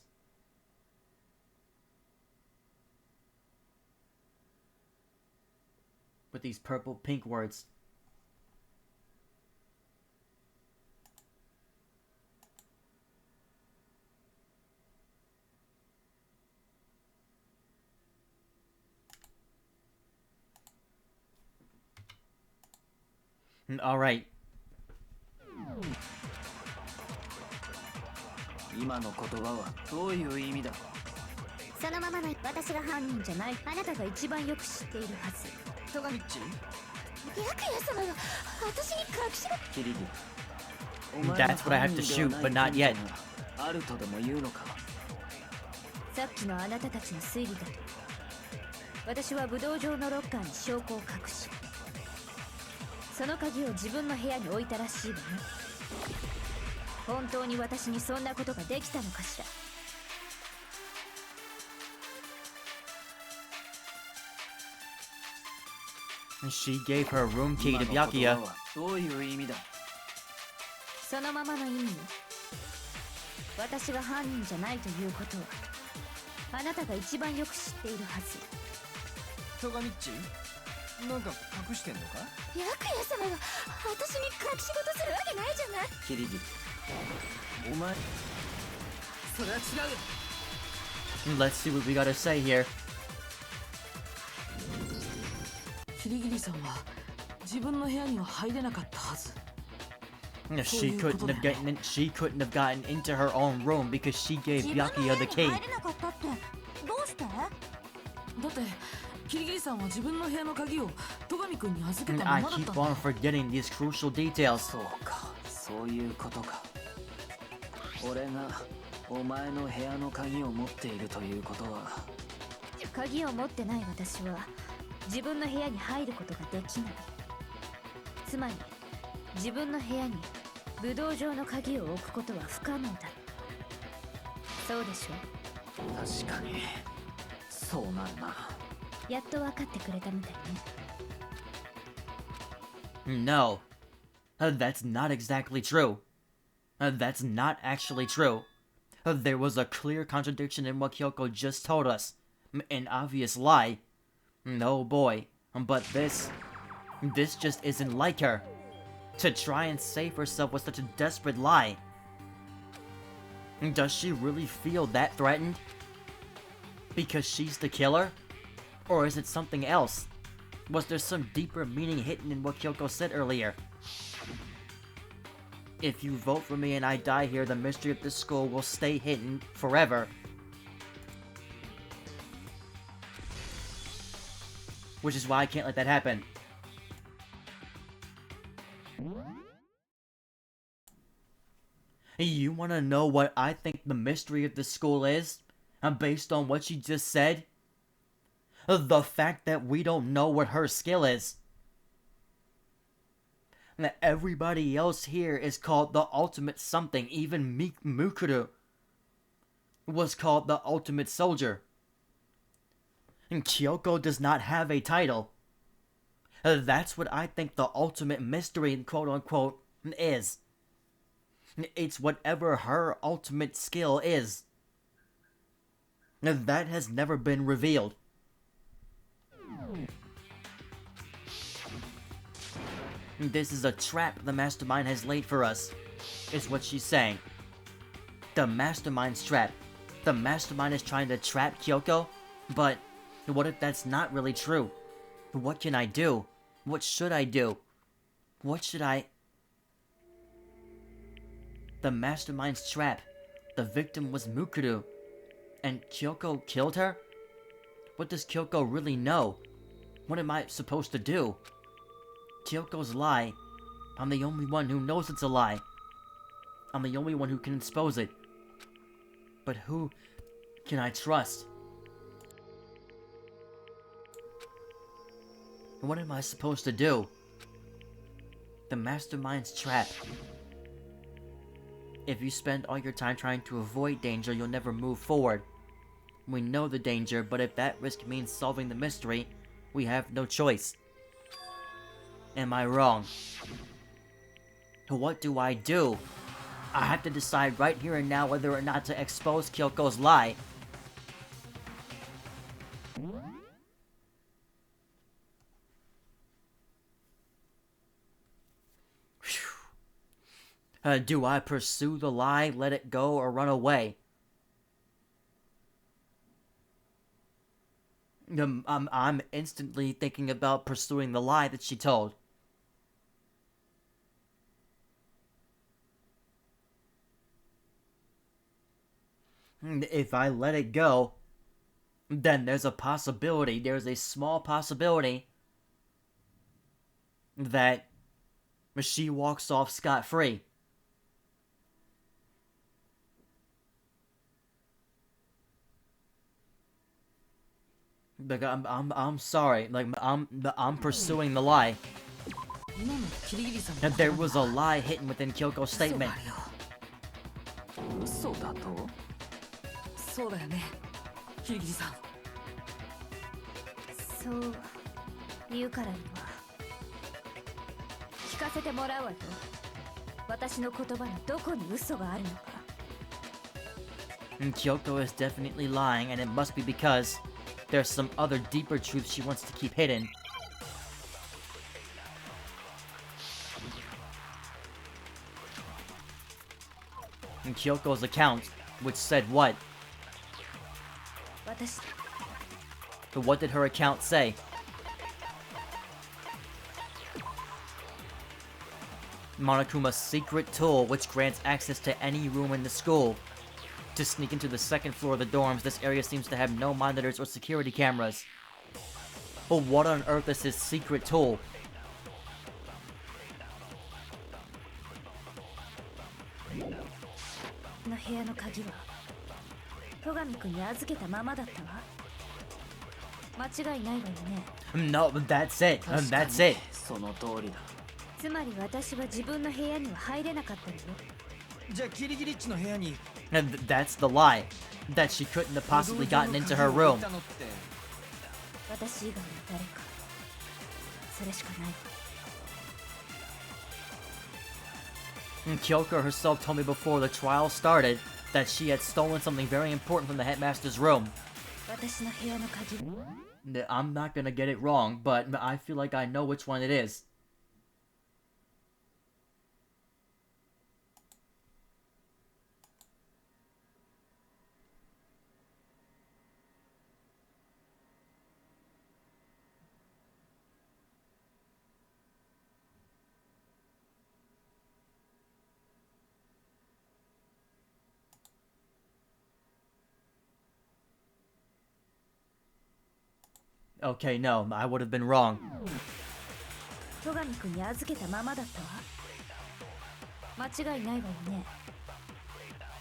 With these purple pink words. Alright. 今の言葉はどういう意味だ。そのままの私が犯人じゃない。あなたが一番よく知っているはず。戸上っち白夜様が私に隠しろ。キリギリ。 That's what I have to shoot, but not yet. あるとでも言うのか。さっきのあなたたちの推理だと、私は武道場のロッカーに証拠を隠し、その鍵を自分の部屋に置いたらしいわね。本当に私にそんなことができたのかしら。She gave her room key to 今の言葉 Byakuya. はどういう意味だ。そのままの意味よ。私が犯人じゃないということはあなたが一番よく知っているはず。戸上っちなんか隠してんのか。白夜様が私に隠し事するわけないじゃない。キリギリ。お前。それは違うよ。 Let's see what we gotta say here. キリギリさんは自分の部屋には入れなかったはず。 She couldn't have gotten into her own room because she gave Byakuya the key. 入れなかったってどうして？だってキリギリさんは自分の部屋の鍵を戸上くんに預け And たま I まだった keep んだ on forgetting these crucial details. そうか、そういうことか。俺がお前の部屋の鍵を持っているということは。鍵を持ってない私は自分の部屋に入ることができない。つまり自分の部屋に武道場の鍵を置くことは不可能だ。そうでしょ。確かにそうなるな。やっと分かってくれたみたいね。 No. That's not exactly true. That's not actually true. There was a clear contradiction in what Kyoko just told us. An obvious lie. No boy. But this just isn't like her. To try and save herself with such a desperate lie. Does she really feel that threatened? Because she's the killer? Or is it something else? Was there some deeper meaning hidden in what Kyoko said earlier? If you vote for me and I die here, the mystery of this school will stay hidden forever. Which is why I can't let that happen. You wanna know what I think the mystery of this school is? Based on what she just said? The fact that we don't know what her skill is. That everybody else here is called the ultimate something. Even Mukuru was called the ultimate soldier. And Kyoko does not have a title. That's what I think the ultimate mystery, quote unquote, is. It's whatever her ultimate skill is. That has never been revealed. This is a trap the mastermind has laid for us, is what she's saying. The mastermind's trap. The mastermind is trying to trap Kyoko? But what if that's not really true? What can I do? What should I do? What should I... The mastermind's trap. The victim was Mukuru. And Kyoko killed her? What does Kyoko really know? What am I supposed to do? Kyoko's lie. I'm the only one who knows it's a lie. I'm the only one who can expose it. But who can I trust? What am I supposed to do? The mastermind's trap. If you spend all your time trying to avoid danger, you'll never move forward. We know the danger, but if that risk means solving the mystery, we have no choice. Am I wrong? What do? I have to decide right here and now whether or not to expose Kyoko's lie. Do I pursue the lie, let it go, or run away? I'm instantly thinking about pursuing the lie that she told. If I let it go, then there's a small possibility that she walks off scot-free. Like, I'm sorry. Like, I'm pursuing the lie. And there was a lie hidden within Kyoko's statement. 嘘だと？そうだよね、キリギリさん。そう言うからには聞かせてもらうわよ。私の言葉のどこに嘘があるのか。Kyoko is definitely lying, and it must be because there's some other deeper truth she wants to keep hidden. In Kyoko's account, which said what? But what did her account say? Monokuma's secret tool, which grants access to any room in the school. To sneak into the second floor of the dorms, this area seems to have no monitors or security cameras. But what on earth is his secret tool? No, that's it. That's it. その通りだ。つまり私は自分の部屋には入れなかったのよ。じゃあキリギリッチの部屋に And that's the lie. That she couldn't have possibly gotten into her room. 私以外の誰か。それしかない。And Kyoko herself told me before the trial started that she had stolen something very important from the headmaster's room. 私の部屋の鍵。I'm not gonna get it wrong, but I feel like I know which one it is. Okay, no, I would have been wrong. 戸上君に預けたままだったわ。間違いないわよね。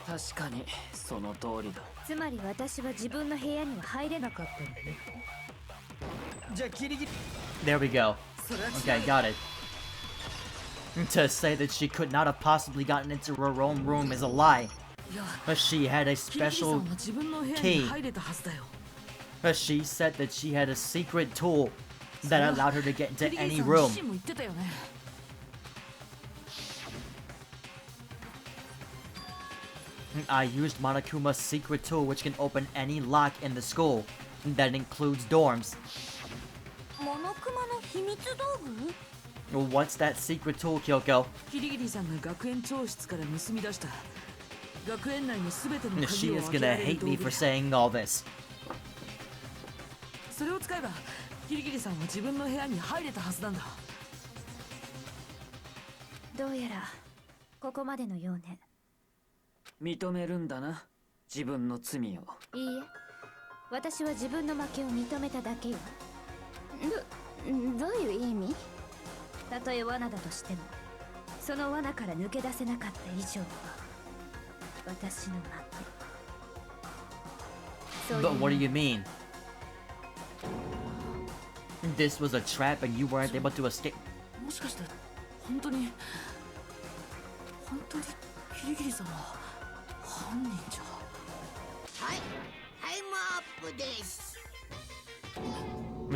確かにその通りだ。つまり私は自分の部屋には入れなかったのね。じゃあキリギリ There we go. Okay, got it. To say that she could not have possibly gotten into her own room is a lie. But she had a special key. She said that she had a secret tool that allowed her to get into any room. I used Monokuma's secret tool, which can open any lock in the school. That includes dorms. モノクマの秘密道具？ What's that secret tool, Kyoko? キリギリさんが学園長室から盗み出した学園内のすべての She 鍵を is 開け gonna られる hate 道 me 具 for だ。 saying all this. それを使えばキリギリさんは自分の部屋に入れたはずなんだ。どうやらここまでのようね。認めるんだな、自分の罪を。いいえ、私は自分の負けを認めただけよ。どういう意味？たとえ罠だとしても、その罠から抜け出せなかった以上は私の負け。But what do you mean? This was a trap and you weren't able to escape. もしかして本当にキリギリさんは犯人じゃ。はい、タイムアップです。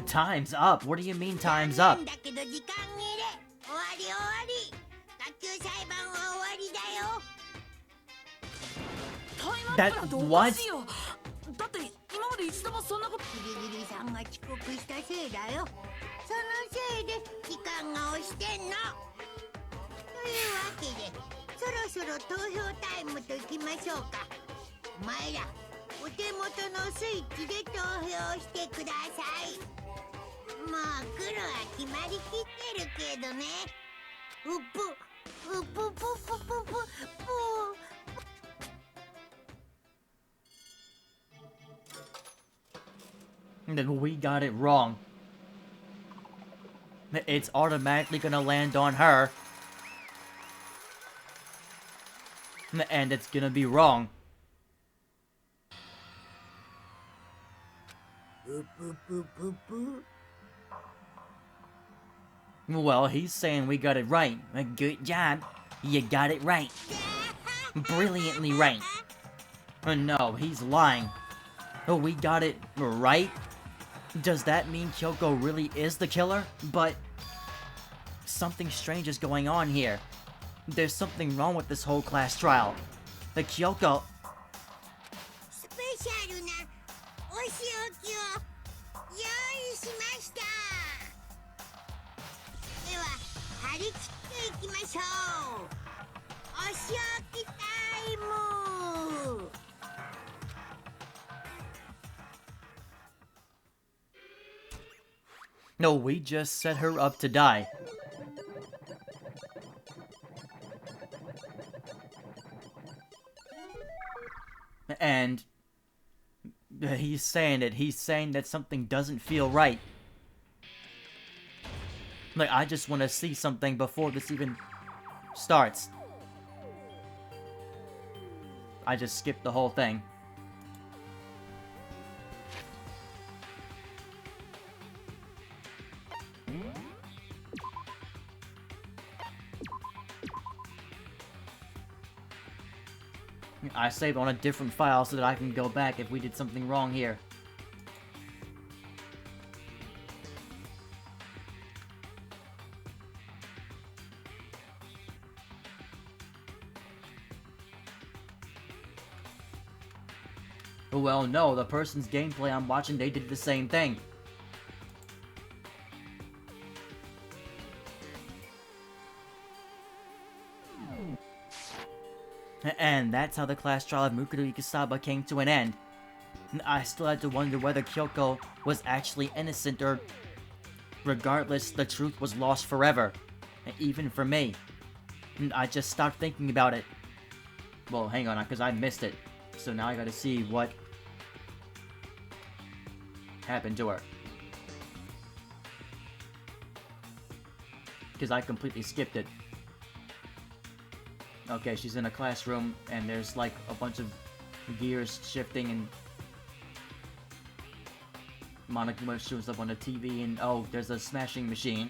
Time's up. What do you mean time's な up? んだけど時間切れ。終わり終わり。学級裁判は終わりだよ。タイムアップなんておかしいよ。だって今まで一度もそんなこと。ギリギリさんが遅刻したせいだよ。そのせいで時間が押してんの。というわけでそろそろ投票タイムといきましょうか。お前らお手元のスイッチで投票してください。もう黒は決まりきってるけどね。うぷうぷぷぷぷぷぷ。Then we got it wrong. It's automatically gonna land on her. And it's gonna be wrong. Well, he's saying we got it right. Good job. You got it right. Brilliantly right. No, he's lying. We got it right? Does that mean Kyoko really is the killer? But something strange is going on here. There's something wrong with this whole class trial. The Kyoko... スペシャルなお仕置きを用意しました。では張り切っていきましょう。お仕置きタイム。No, we just set her up to die. And he's saying that something doesn't feel right. Like, I just want to see something before this even starts. I just skipped the whole thing. I saved on a different file so that I can go back if we did something wrong here. Well, no, the person's gameplay I'm watching, they did the same thing. And that's how the class trial of Mukuro Ikusaba came to an end. I still had to wonder whether Kyoko was actually innocent or... Regardless, the truth was lost forever. Even for me. I just stopped thinking about it. Well, hang on, because I missed it. So now I gotta see what... happened to her. Because I completely skipped it. Okay, she's in a classroom, and there's like a bunch of gears shifting, and Monica shows up on the TV, and oh, there's a smashing machine.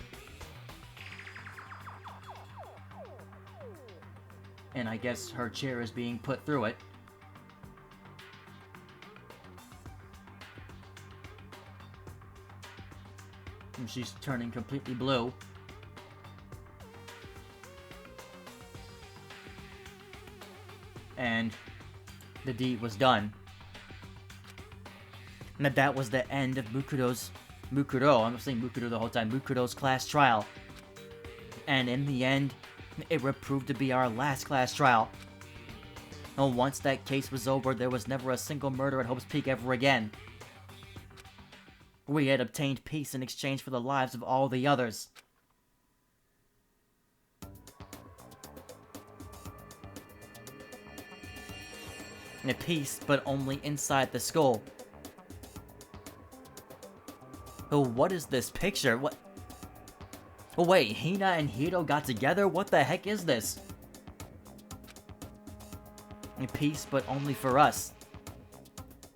And I guess her chair is being put through it. And she's turning completely blue. And the deed was done. And that was the end of Mukuro, I'm saying Mukuro the whole time, Mukuro's class trial. And in the end, it would prove to be our last class trial. And once that case was over, there was never a single murder at Hope's Peak ever again. We had obtained peace in exchange for the lives of all the others. A peace, but only inside the school. Oh, what is this picture? What? Oh wait, Hina and Hiro got together? What the heck is this? A peace, but only for us.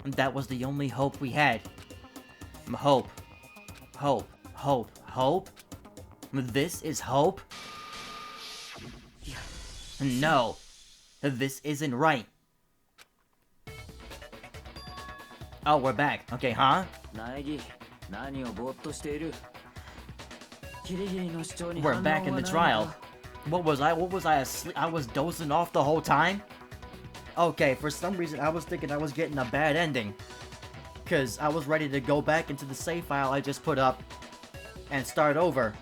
And that was the only hope we had. Hope. Hope. Hope. Hope? This is hope? No. This isn't right. Oh, we're back. Okay, huh? 苗木、何をぼーっとしている。キリギリの主張に We're 反応は back in ない the の trial. か。What was I asleep? I was dozing off the whole time? Okay, for some reason I was thinking I was getting a bad ending. Cause I was ready to go back into the save file I just put up and start over.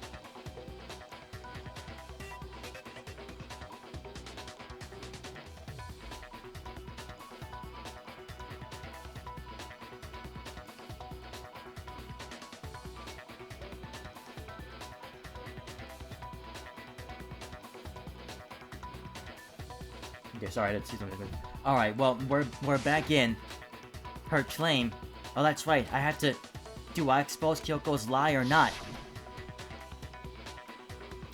Okay, sorry, that's alright, well, we're back in. Her claim. Oh, that's right, I had to... Do I expose Kyoko's lie or not?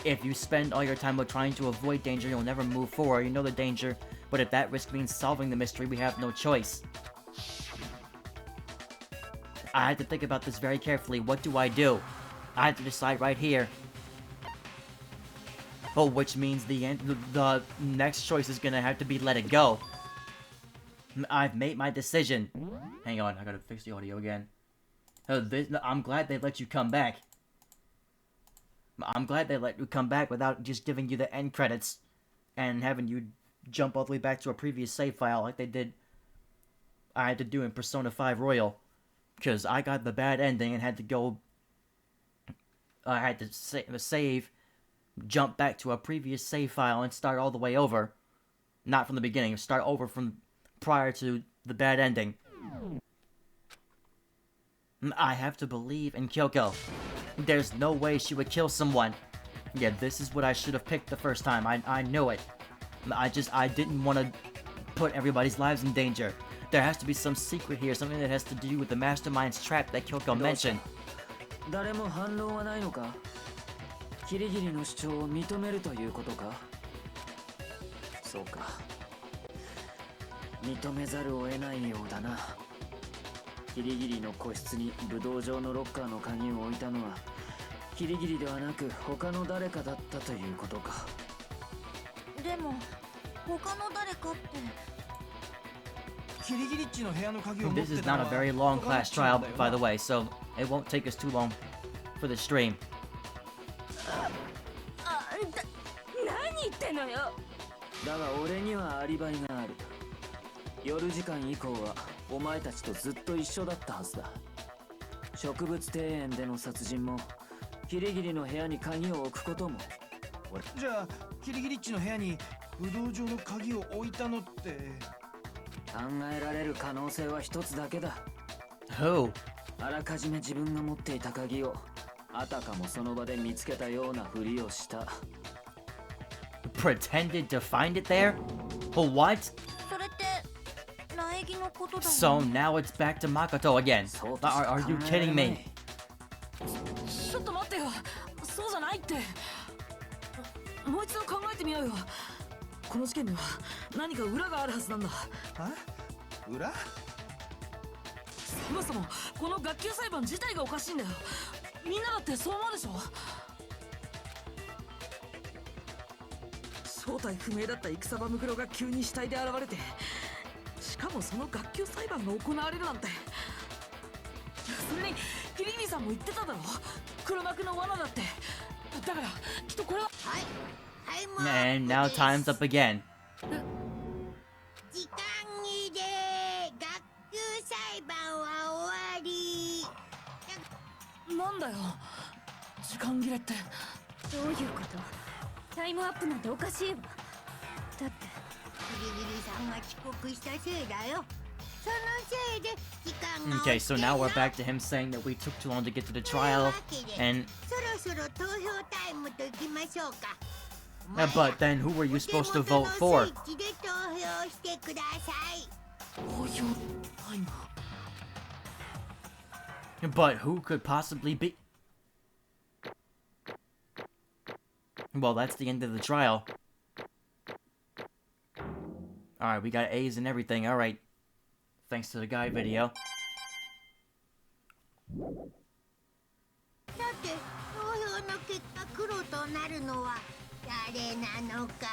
If you spend all your time trying to avoid danger, you'll never move forward. You know the danger, but if that risk means solving the mystery, we have no choice. I had to think about this very carefully. What do? I had to decide right here. Oh, which means the next choice is gonna have to be let it go. I've made my decision. Hang on, I gotta fix the audio again. I'm glad they let you come back. I'm glad they let you come back without just giving you the end credits and having you jump all the way back to a previous save file like they did. I had to do in Persona 5 Royal, because I got the bad ending and had to go. I had to save, jump back to a previous save file and start all the way over. Not from the beginning, start over from prior to the bad ending. I have to believe in Kyoko. There's no way she would kill someone. Yeah, this is what I should have picked the first time. I knew it. I didn't want to put everybody's lives in danger. There has to be some secret here, something that has to do with the mastermind's trap that Kyoko mentioned. 誰も反応はないのか。キリギリの主張を認めるということか。そうか。認めざるを得ないようだな。キリギリの個室に武道場のロッカーの鍵を置いたのはキリギリではなく他の誰かだったということか。でも他の誰かって。キリギリッチの部屋の鍵を持っ This て is た not の a は very long 他の class チーム trial, だよ by な the way, so it won't take us too long for the stream. 何言ってんのよ。だが俺にはアリバイがある。夜時間以降はお前たちとずっと一緒だったはずだ。植物庭園での殺人もキリギリの部屋に鍵を置くことも。じゃあキリギリッチの部屋に武道場の鍵を置いたのって。考えられる可能性は一つだけだ。 Who? あらかじめ自分が持っていた鍵をあたかもその場で見つけたようなふりをした。Pretended to find it there? What? それって苗木のことだよね。 So now it's back to Makoto again. そうとしか Are 考 you えら kidding れな me? い。ちょっと待ってよ。そうじゃないって。もう一度考えてみようよ。この事件には何か裏があるはずなんだ。あ？裏？そもそもこの学級裁判自体がおかしいんだよ。みんなだってそう思うでしょ。正体不明だった戦場ムクロが急に死体で現れて、しかもその学級裁判が行われるなんて。それにキリギリさんも言ってただろ、黒幕の罠だって。だからきっとこれは。はいはい、もう And now time's up again. 時間切れ。学級裁判は終わり。なんだよ時間切れって。どういうこと？タイムアップなんておかしいわ。だってギリギリさんが遅刻したせいだよ。そのせいで時間が Okay, so now we're back to him saying that we took too long to get to the trial, and そろそろ投票タイムといきましょうか。 but then who were you supposed to vote お for? 手元のスイッチで投票してください。投票タイム。 But who could possibly be? Well, that's the end of the trial. Alright, we got A's and everything, alright. Thanks to the guide video. さて、投票の結果黒となるのは誰なのか。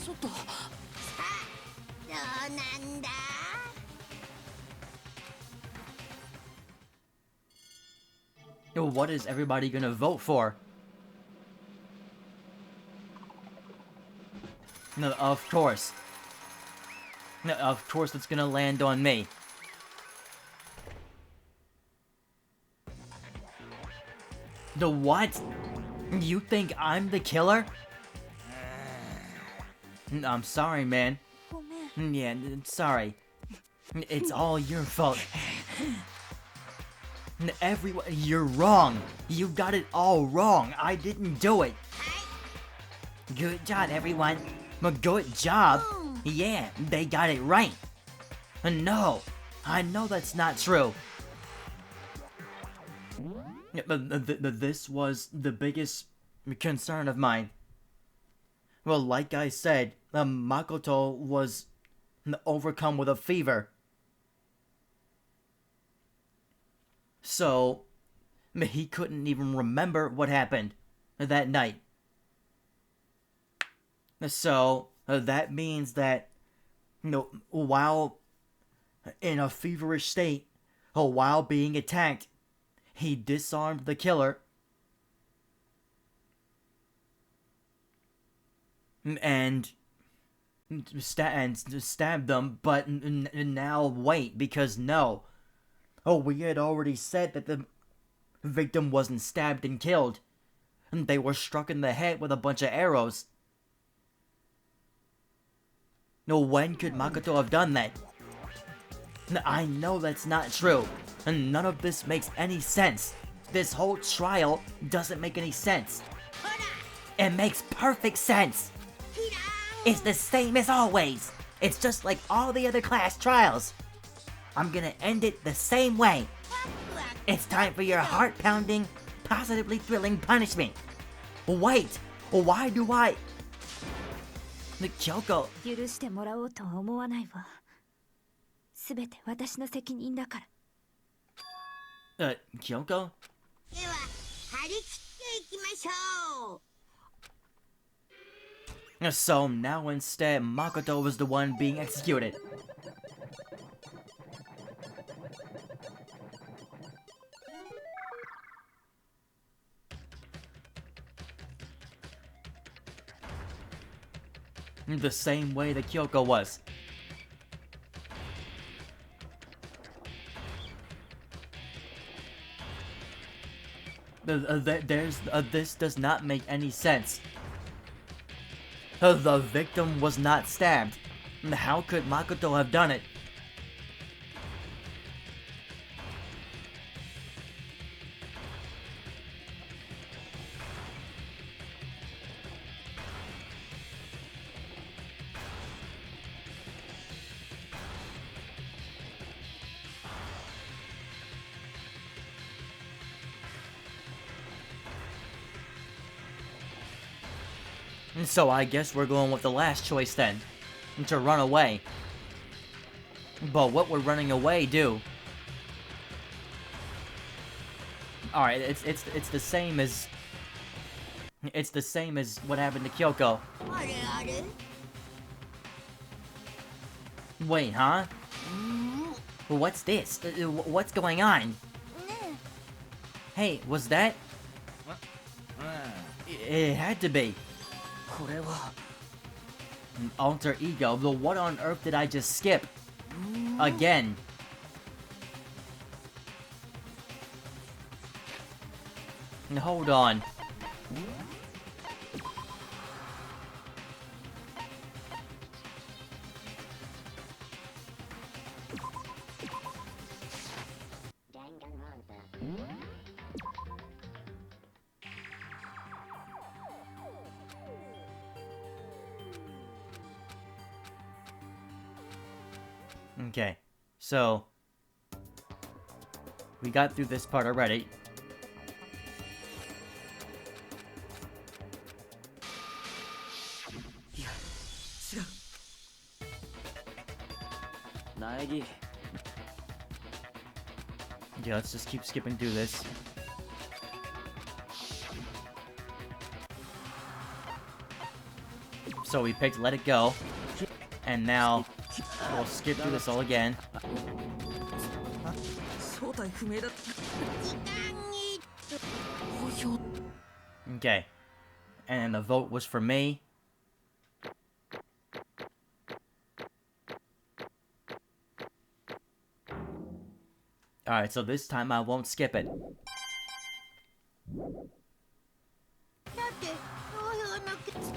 ちょっとさあどうなんだ。 What is everybody gonna vote for? No, of course. No, of course it's gonna land on me. The what? You think I'm the killer? I'm sorry, man. ごめん Yeah, sorry. It's all your fault. Everyone, you're wrong. You got it all wrong. I didn't do it. Good job, everyone. Good job. Yeah, they got it right. No, I know that's not true. This was the biggest concern of mine. Well, like I said, Makoto was overcome with a fever. So, he couldn't even remember what happened that night. So, that means that, while in a feverish state, while being attacked, he disarmed the killer and stabbed them, but now wait, because no. We had already said that the victim wasn't stabbed and killed. They were struck in the head with a bunch of arrows. No, when could Makoto have done that? I know that's not true, and none of this makes any sense. This whole trial doesn't make any sense. It makes perfect sense. It's the same as always. It's just like all the other class trials. I'm gonna end it the same way. It's time for your heart-pounding, positively thrilling punishment. Wait, why do I... Kyoko... 許してもらおうとは思わないわ。すべて私の責任だから。Kyoko? では張り切っていきましょう。 So now instead, Makoto was the one being executed. The same way that Kyoko was. This does not make any sense. The victim was not stabbed. How could Makoto have done it? So I guess we're going with the last choice then. To run away. But what would running away do? Alright, it's the same as... It's the same as what happened to Kyoko. あれあれ Wait, huh? What's this? What's going on? Hey, was that? It had to be. これは An alter ego. But what on earth did I just skip? Again. Hold on. Okay, so we got through this part already. Naegi. Yeah, let's just keep skipping through this. So we picked Let It Go. And now we'll skip through this all again. 正体不明だった。時間に Okay. And the vote was for me. Alright, so this time I won't skip it. さて投票の結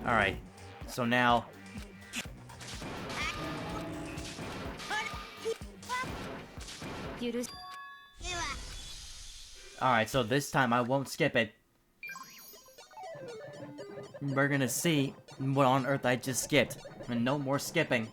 Alright. So now 許し では Alright, so this time I won't skip it. We're gonna see what on earth I just skipped. And no more skipping.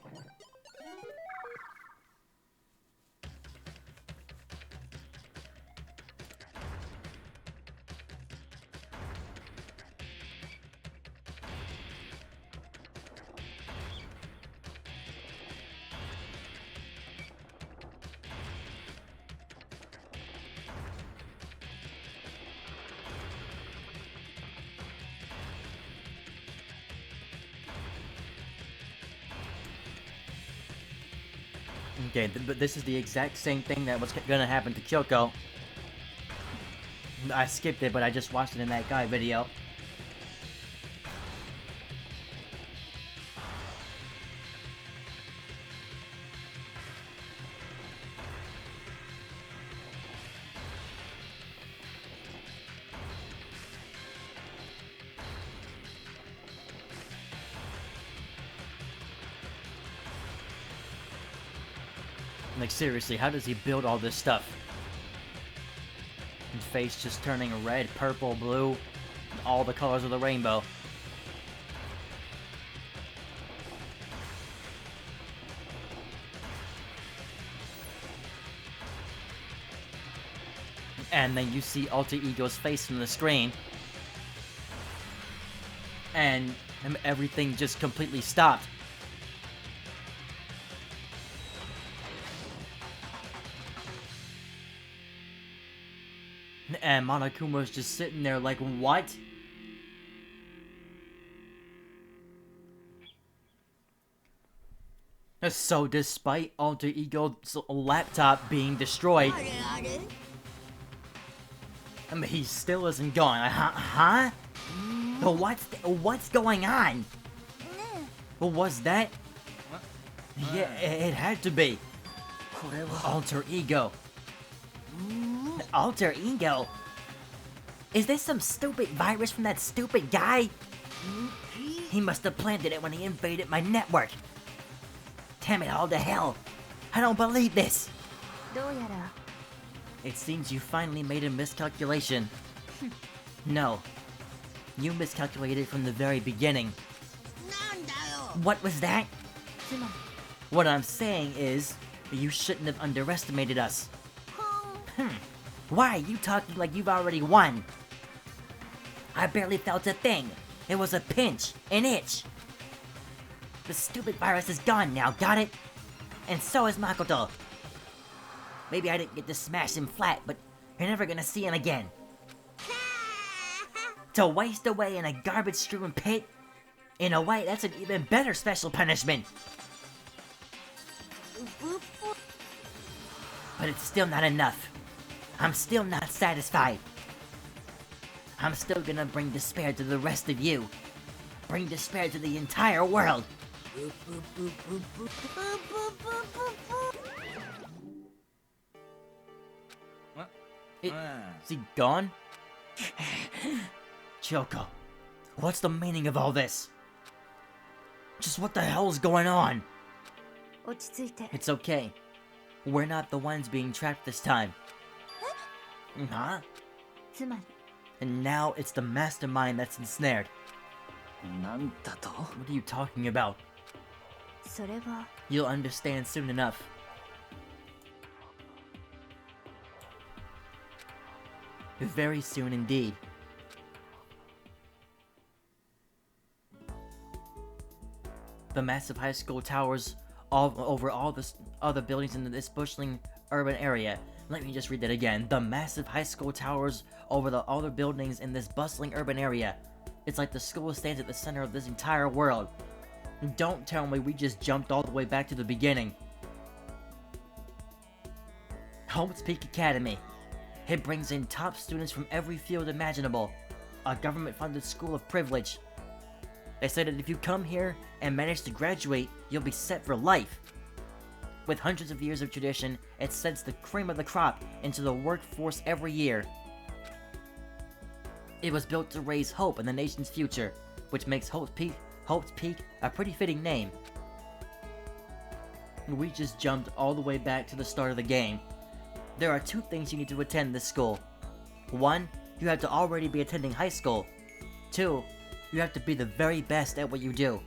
Okay, but this is the exact same thing that was gonna happen to Kyoko. I skipped it, but I just watched it in that guy video. Like, seriously, how does he build all this stuff? His face just turning red, purple, blue, all the colors of the rainbow. And then you see Alter Ego's face from the screen. And everything just completely stopped. And Monokuma's just sitting there like, what? So despite Alter Ego's laptop being destroyed, あれあれ I mean, he still isn't gone. Huh? What's going on? Was that? Yeah, it had to be. これは Alter Ego. Alter Ego? Is this some stupid virus from that stupid guy? He must have planted it when he invaded my network. Damn it all to hell. I don't believe this. どうやら It seems you finally made a miscalculation. No. You miscalculated from the very beginning. なんだよ What was that? つま What I'm saying is, you shouldn't have underestimated us. ふん Why are you talking like you've already won? I barely felt a thing. It was a pinch, an itch. The stupid virus is gone now, got it? And so is Makoto. Maybe I didn't get to smash him flat, but you're never gonna see him again. To waste away in a garbage-strewn pit? In a way, that's an even better special punishment. But it's still not enough. I'm still not satisfied. I'm still gonna bring despair to the rest of you. Bring despair to the entire world. Is he gone? Kyoko, what's the meaning of all this? Just what the hell's going on? 落ち着いて It's okay. We're not the ones being trapped this time. Huh? つまり And now it's the mastermind that's ensnared. なんだと What are you talking about? それは You'll understand soon enough. Very soon indeed. The massive high school towers all over all the other buildings in this bustling urban area. Let me just read that again. The massive high school towers over the other buildings in this bustling urban area. It's like the school stands at the center of this entire world. Don't tell me we just jumped all the way back to the beginning. Hope's Peak Academy. It brings in top students from every field imaginable. A government-funded school of privilege. They say that if you come here and manage to graduate, you'll be set for life. With hundreds of years of tradition, it sends the cream of the crop into the workforce every year. It was built to raise hope in the nation's future, which makes Hope's Peak a pretty fitting name. We just jumped all the way back to the start of the game. There are 2 things you need to attend this school. 1, you have to already be attending high school. 2, you have to be the very best at what you do.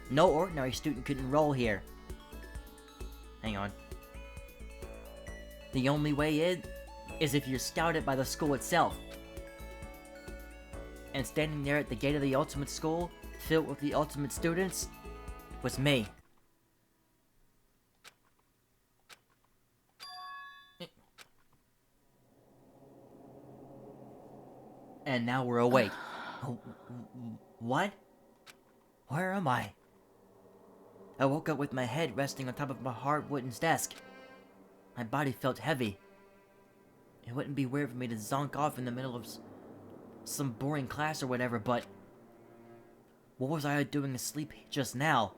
No ordinary student could enroll here. Hang on. The only way in is if you're scouted by the school itself. And standing there at the gate of the ultimate school, filled with the ultimate students, was me. And now we're awake. What? Where am I? I woke up with my head resting on top of my hard wooden desk. My body felt heavy. It wouldn't be weird for me to zonk off in the middle of some boring class or whatever, but what was I doing asleep just now?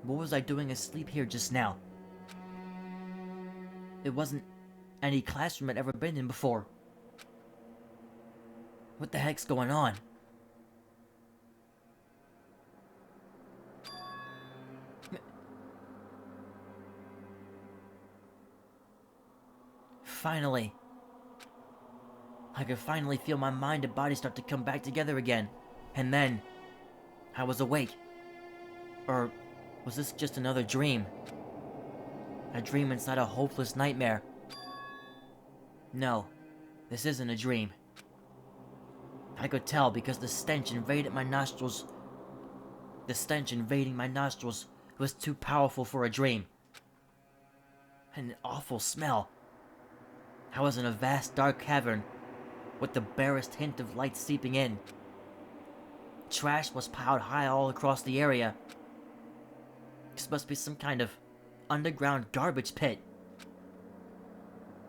What was I doing asleep here just now? It wasn't any classroom I'd ever been in before. What the heck's going on? Finally. I could finally feel my mind and body start to come back together again. And then, I was awake. Or was this just another dream? A dream inside a hopeless nightmare? No, this isn't a dream. I could tell because the stench invaded my nostrils. The stench invading my nostrils was too powerful for a dream. An awful smell. I was in a vast dark cavern with the barest hint of light seeping in. Trash was piled high all across the area. This must be some kind of underground garbage pit.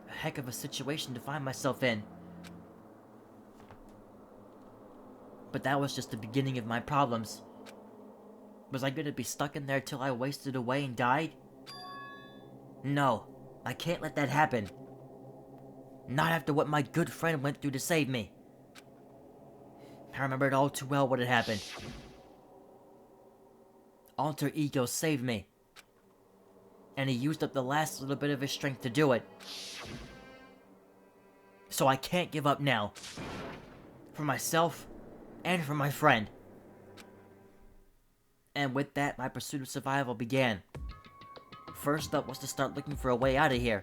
A heck of a situation to find myself in. But that was just the beginning of my problems. Was I gonna be stuck in there till I wasted away and died? No, I can't let that happen. Not after what my good friend went through to save me. I remembered all too well what had happened. Alter Ego saved me. And he used up the last little bit of his strength to do it. So I can't give up now. For myself, and for my friend. And with that, my pursuit of survival began. First up was to start looking for a way out of here.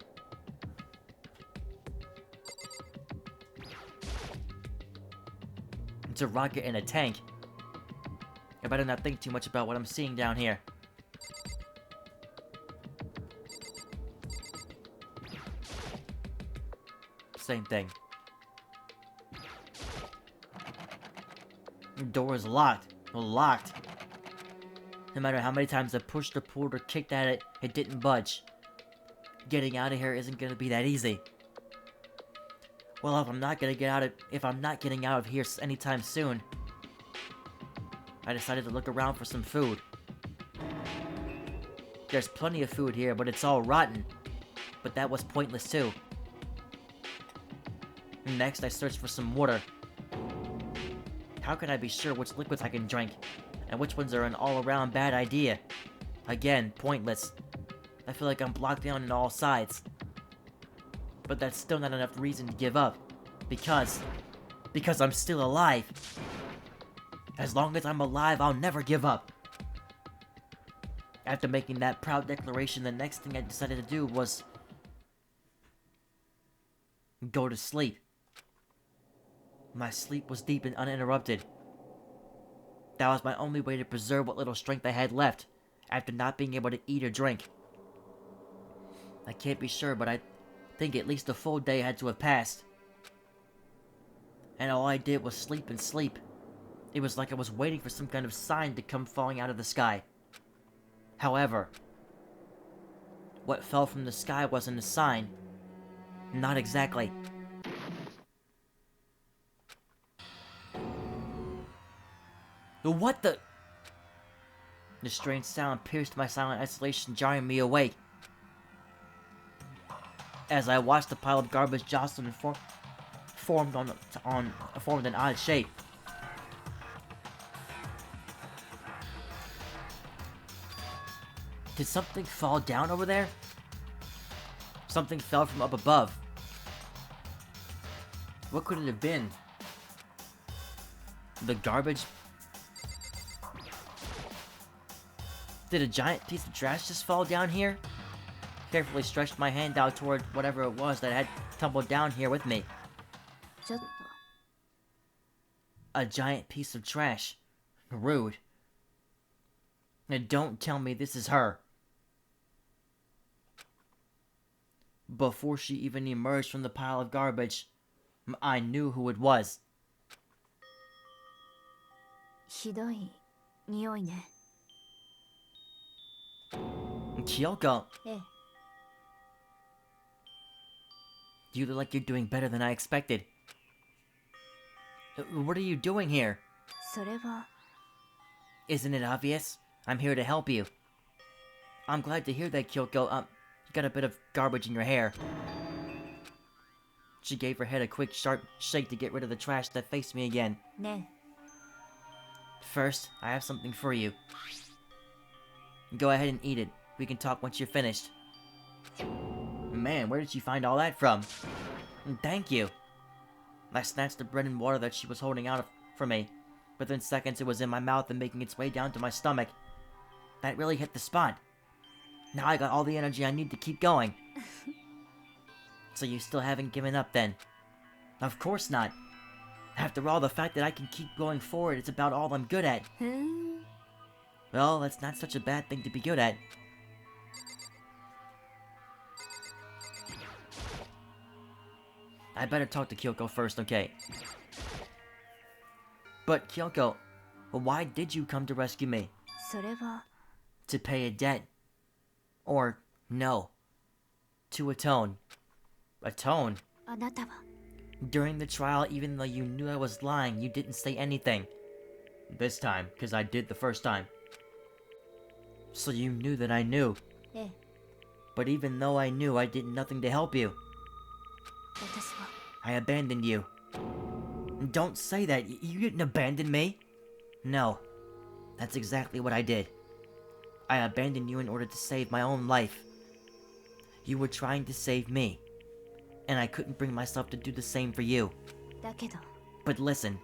It's a rocket in a tank. I better not think too much about what I'm seeing down here. Same thing. The door is locked. Locked. No matter how many times I pushed or pulled or kicked at it, it didn't budge. Getting out of here isn't gonna be that easy. Well, if I'm not getting out of here anytime soon, I decided to look around for some food. There's plenty of food here, but it's all rotten. But that was pointless too. Next, I searched for some water. How can I be sure which liquids I can drink, and which ones are an all-around bad idea? Again, pointless. I feel like I'm blocked down on all sides. But that's still not enough reason to give up. Because I'm still alive. As long as I'm alive, I'll never give up. After making that proud declaration, the next thing I decided to do was go to sleep. My sleep was deep and uninterrupted. That was my only way to preserve what little strength I had left, after not being able to eat or drink. I can't be sure, but I think at least a full day had to have passed. And all I did was sleep and sleep. It was like I was waiting for some kind of sign to come falling out of the sky. However, what fell from the sky wasn't a sign. Not exactly. What the? The strange sound pierced my silent isolation, jarring me awake. As I watched the pile of garbage jostle and formed an odd shape. Did something fall down over there? Something fell from up above. What could it have been? The garbage? Did a giant piece of trash just fall down here? Carefully stretched my hand out toward whatever it was that had tumbled down here with me. ちょっと A giant piece of trash. Rude. And don't tell me this is her. Before she even emerged from the pile of garbage, I knew who it was. ひどい匂いね。 Kyoko, ええ、 you look like you're doing better than I expected. What are you doing here? それは Isn't it obvious? I'm here to help you. I'm glad to hear that, Kyoko. You got a bit of garbage in your hair. She gave her head a quick, sharp shake to get rid of the trash that faced me again. ね First, I have something for you. Go ahead and eat it. We can talk once you're finished. Man, where did she find all that from? Thank you. I snatched the bread and water that she was holding out for me. Within seconds, it was in my mouth and making its way down to my stomach. That really hit the spot. Now I got all the energy I need to keep going. So you still haven't given up then? Of course not. After all, the fact that I can keep going forward is about all I'm good at. ふーん Well, that's not such a bad thing to be good at. I better talk to Kyoko first, okay? But Kyoko, why did you come to rescue me? それは To pay a debt? Or, no. To atone. Atone? あなたは During the trial, even though you knew I was lying, you didn't say anything. This time, because I did the first time. So you knew that I knew. ええ、 But even though I knew, I did nothing to help you. 私は I abandoned you. Don't say that. You didn't abandon me. No. That's exactly what I did. I abandoned you in order to save my own life. You were trying to save me. And I couldn't bring myself to do the same for you. だけど But listen.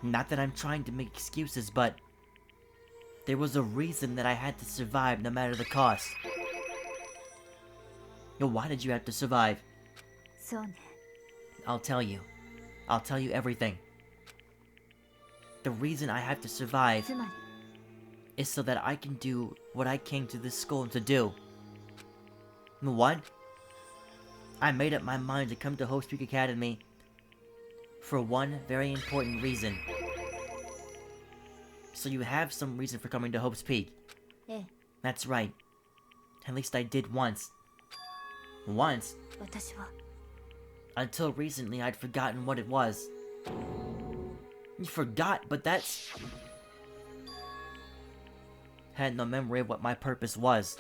Not that I'm trying to make excuses, but... There was a reason that I had to survive no matter the cost. Why did you have to survive? そうね I'll tell you. I'll tell you everything. The reason I have to survive つまり is so that I can do what I came to this school to do. What? I made up my mind to come to Hope's Peak Academy for one very important reason. So you have some reason for coming to Hope's Peak. ええ、 That's right. At least I did once. Once. 私は Until recently, I'd forgotten what it was. You forgot, but that's... Had no memory of what my purpose was.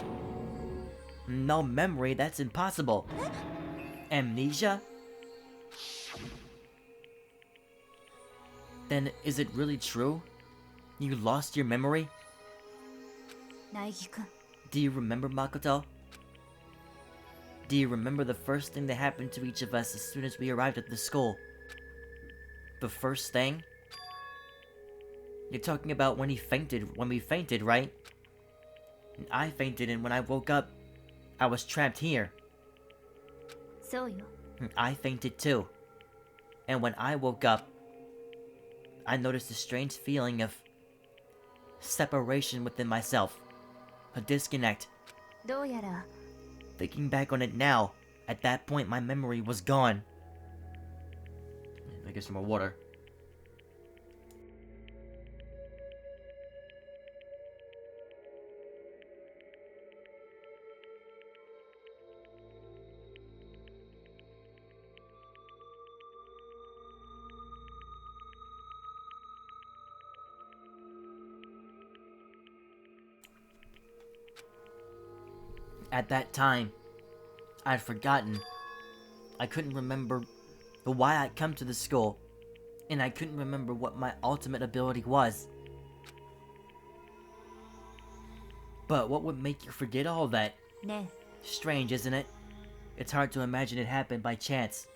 No memory? That's impossible. Amnesia? Then is it really true? You lost your memory? 苗木くん Do you remember, Makoto? Do you remember the first thing that happened to each of us as soon as we arrived at the school? The first thing? You're talking about when we fainted, right? I fainted, and when I woke up, I was trapped here. そうよ I fainted too. And when I woke up, I noticed a strange feeling of separation within myself. A disconnect. どうやら Thinking back on it now, at that point my memory was gone. I get some more water. At that time, I'd forgotten. I couldn't remember why I'd come to the school, and I couldn't remember what my ultimate ability was. But what would make you forget all that? ね Strange, isn't it? It's hard to imagine it happened by chance.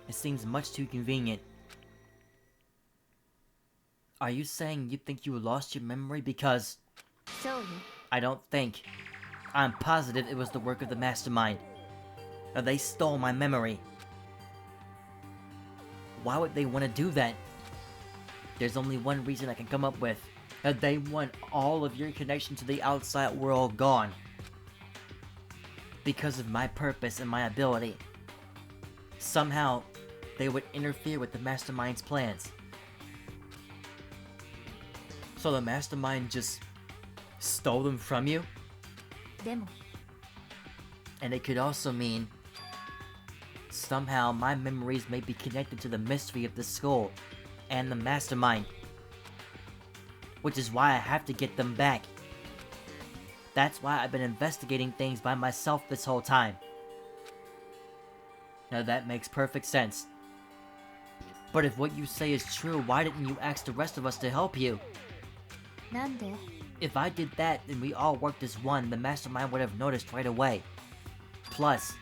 It seems much too convenient. Are you saying you think you lost your memory because... そうよ I don't think. I'm positive it was the work of the mastermind. They stole my memory. Why would they want to do that? There's only one reason I can come up with. They want all of your connection to the outside world gone. Because of my purpose and my ability. Somehow, they would interfere with the mastermind's plans. So the mastermind just stole them from you? でも And it could also mean somehow my memories may be connected to the mystery of the skull and the mastermind. Which is why I have to get them back. That's why I've been investigating things by myself this whole time. Now that makes perfect sense. But if what you say is true, why didn't you ask the rest of us to help you? なんで If I did that and we all worked as one, the mastermind would have noticed right away. Plus,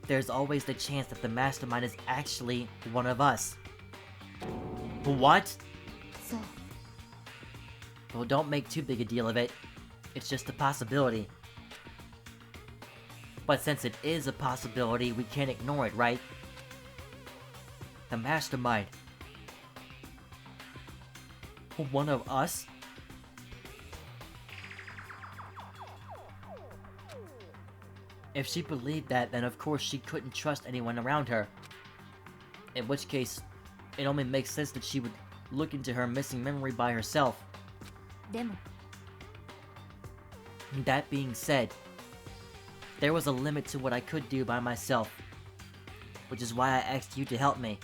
there's always the chance that the mastermind is actually one of us. What? そう Well, don't make too big a deal of it. It's just a possibility. But since it is a possibility, we can't ignore it, right? The mastermind. One of us? If she believed that, then of course she couldn't trust anyone around her. In which case, it only makes sense that she would look into her missing memory by herself. でも That being said, there was a limit to what I could do by myself, which is why I asked you to help me.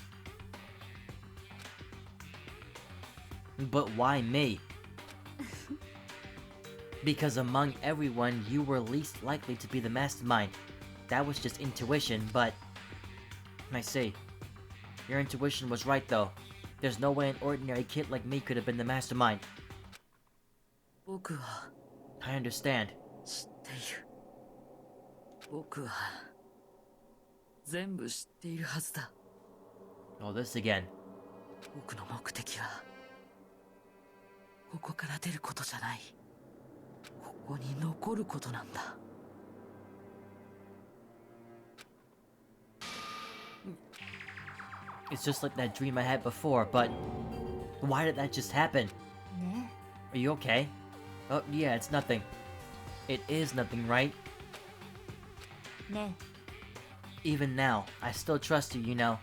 But why me? Because among everyone, you were least likely to be the mastermind. That was just intuition, but... I see. Your intuition was right though. There's no way an ordinary kid like me could have been the mastermind. 僕は I understand. 知っている僕は全部知っているはずだ Oh, this again. 僕の目的はここから出ることじゃないここに残ることなんだ It's just like that dream I had before, but... Why did that just happen? ね Are you okay? Oh, yeah, it's nothing. It is nothing, right? ね Even now, I still trust you, you know.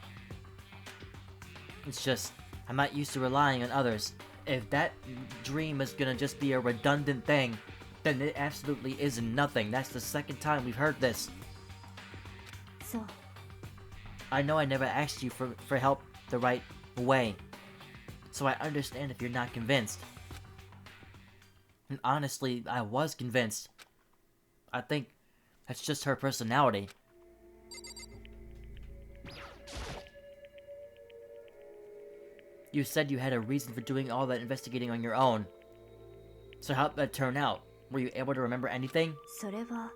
It's just, I'm not used to relying on others. If that dream is gonna just be a redundant thing, then it absolutely isn't nothing. That's the second time we've heard this. そう I know I never asked you for help the right way. So I understand if you're not convinced. And honestly, I was convinced. I think that's just her personality. You said you had a reason for doing all that investigating on your own. So how'd that turn out? Were you able to remember anything? それは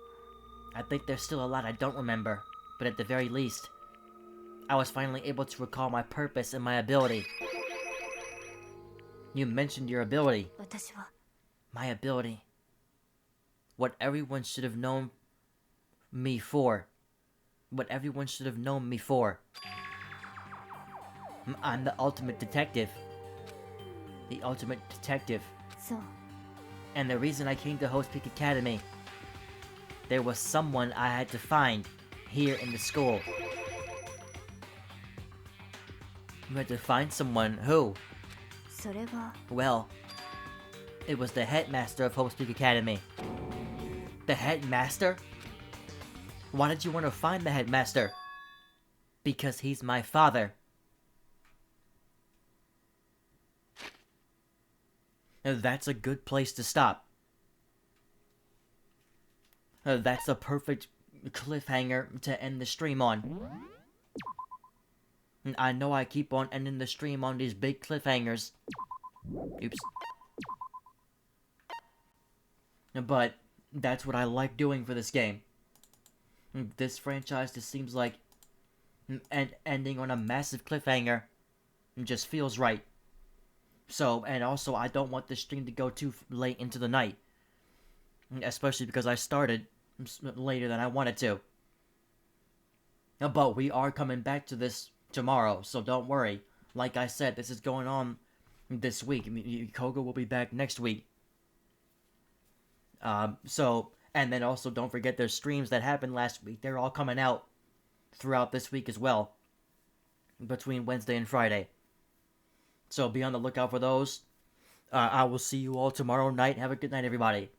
I think there's still a lot I don't remember, but at the very least, I was finally able to recall my purpose and my ability. You mentioned your ability. 私は My ability. What everyone should have known me for. What everyone should have known me for. I'm the ultimate detective. The ultimate detective. そう。 And the reason I came to Host Peak Academy, there was someone I had to find here in the school. You had to find someone who, それは well, it was the headmaster of Hope Peak Academy. The headmaster? Why did you want to find the headmaster? Because he's my father. That's a good place to stop. That's a perfect cliffhanger to end the stream on. I know I keep on ending the stream on these big cliffhangers. Oops. But that's what I like doing for this game. This franchise just seems like ending on a massive cliffhanger just feels right. So, and also I don't want this stream to go too late into the night. Especially because I started later than I wanted to. But we are coming back to this tomorrow, so don't worry. Like I said, this is going on this week. Koga will be back next week. And then also don't forget there's streams that happened last week. They're all coming out throughout this week as well. Between Wednesday and Friday. So be on the lookout for those. I will see you all tomorrow night. Have a good night, everybody.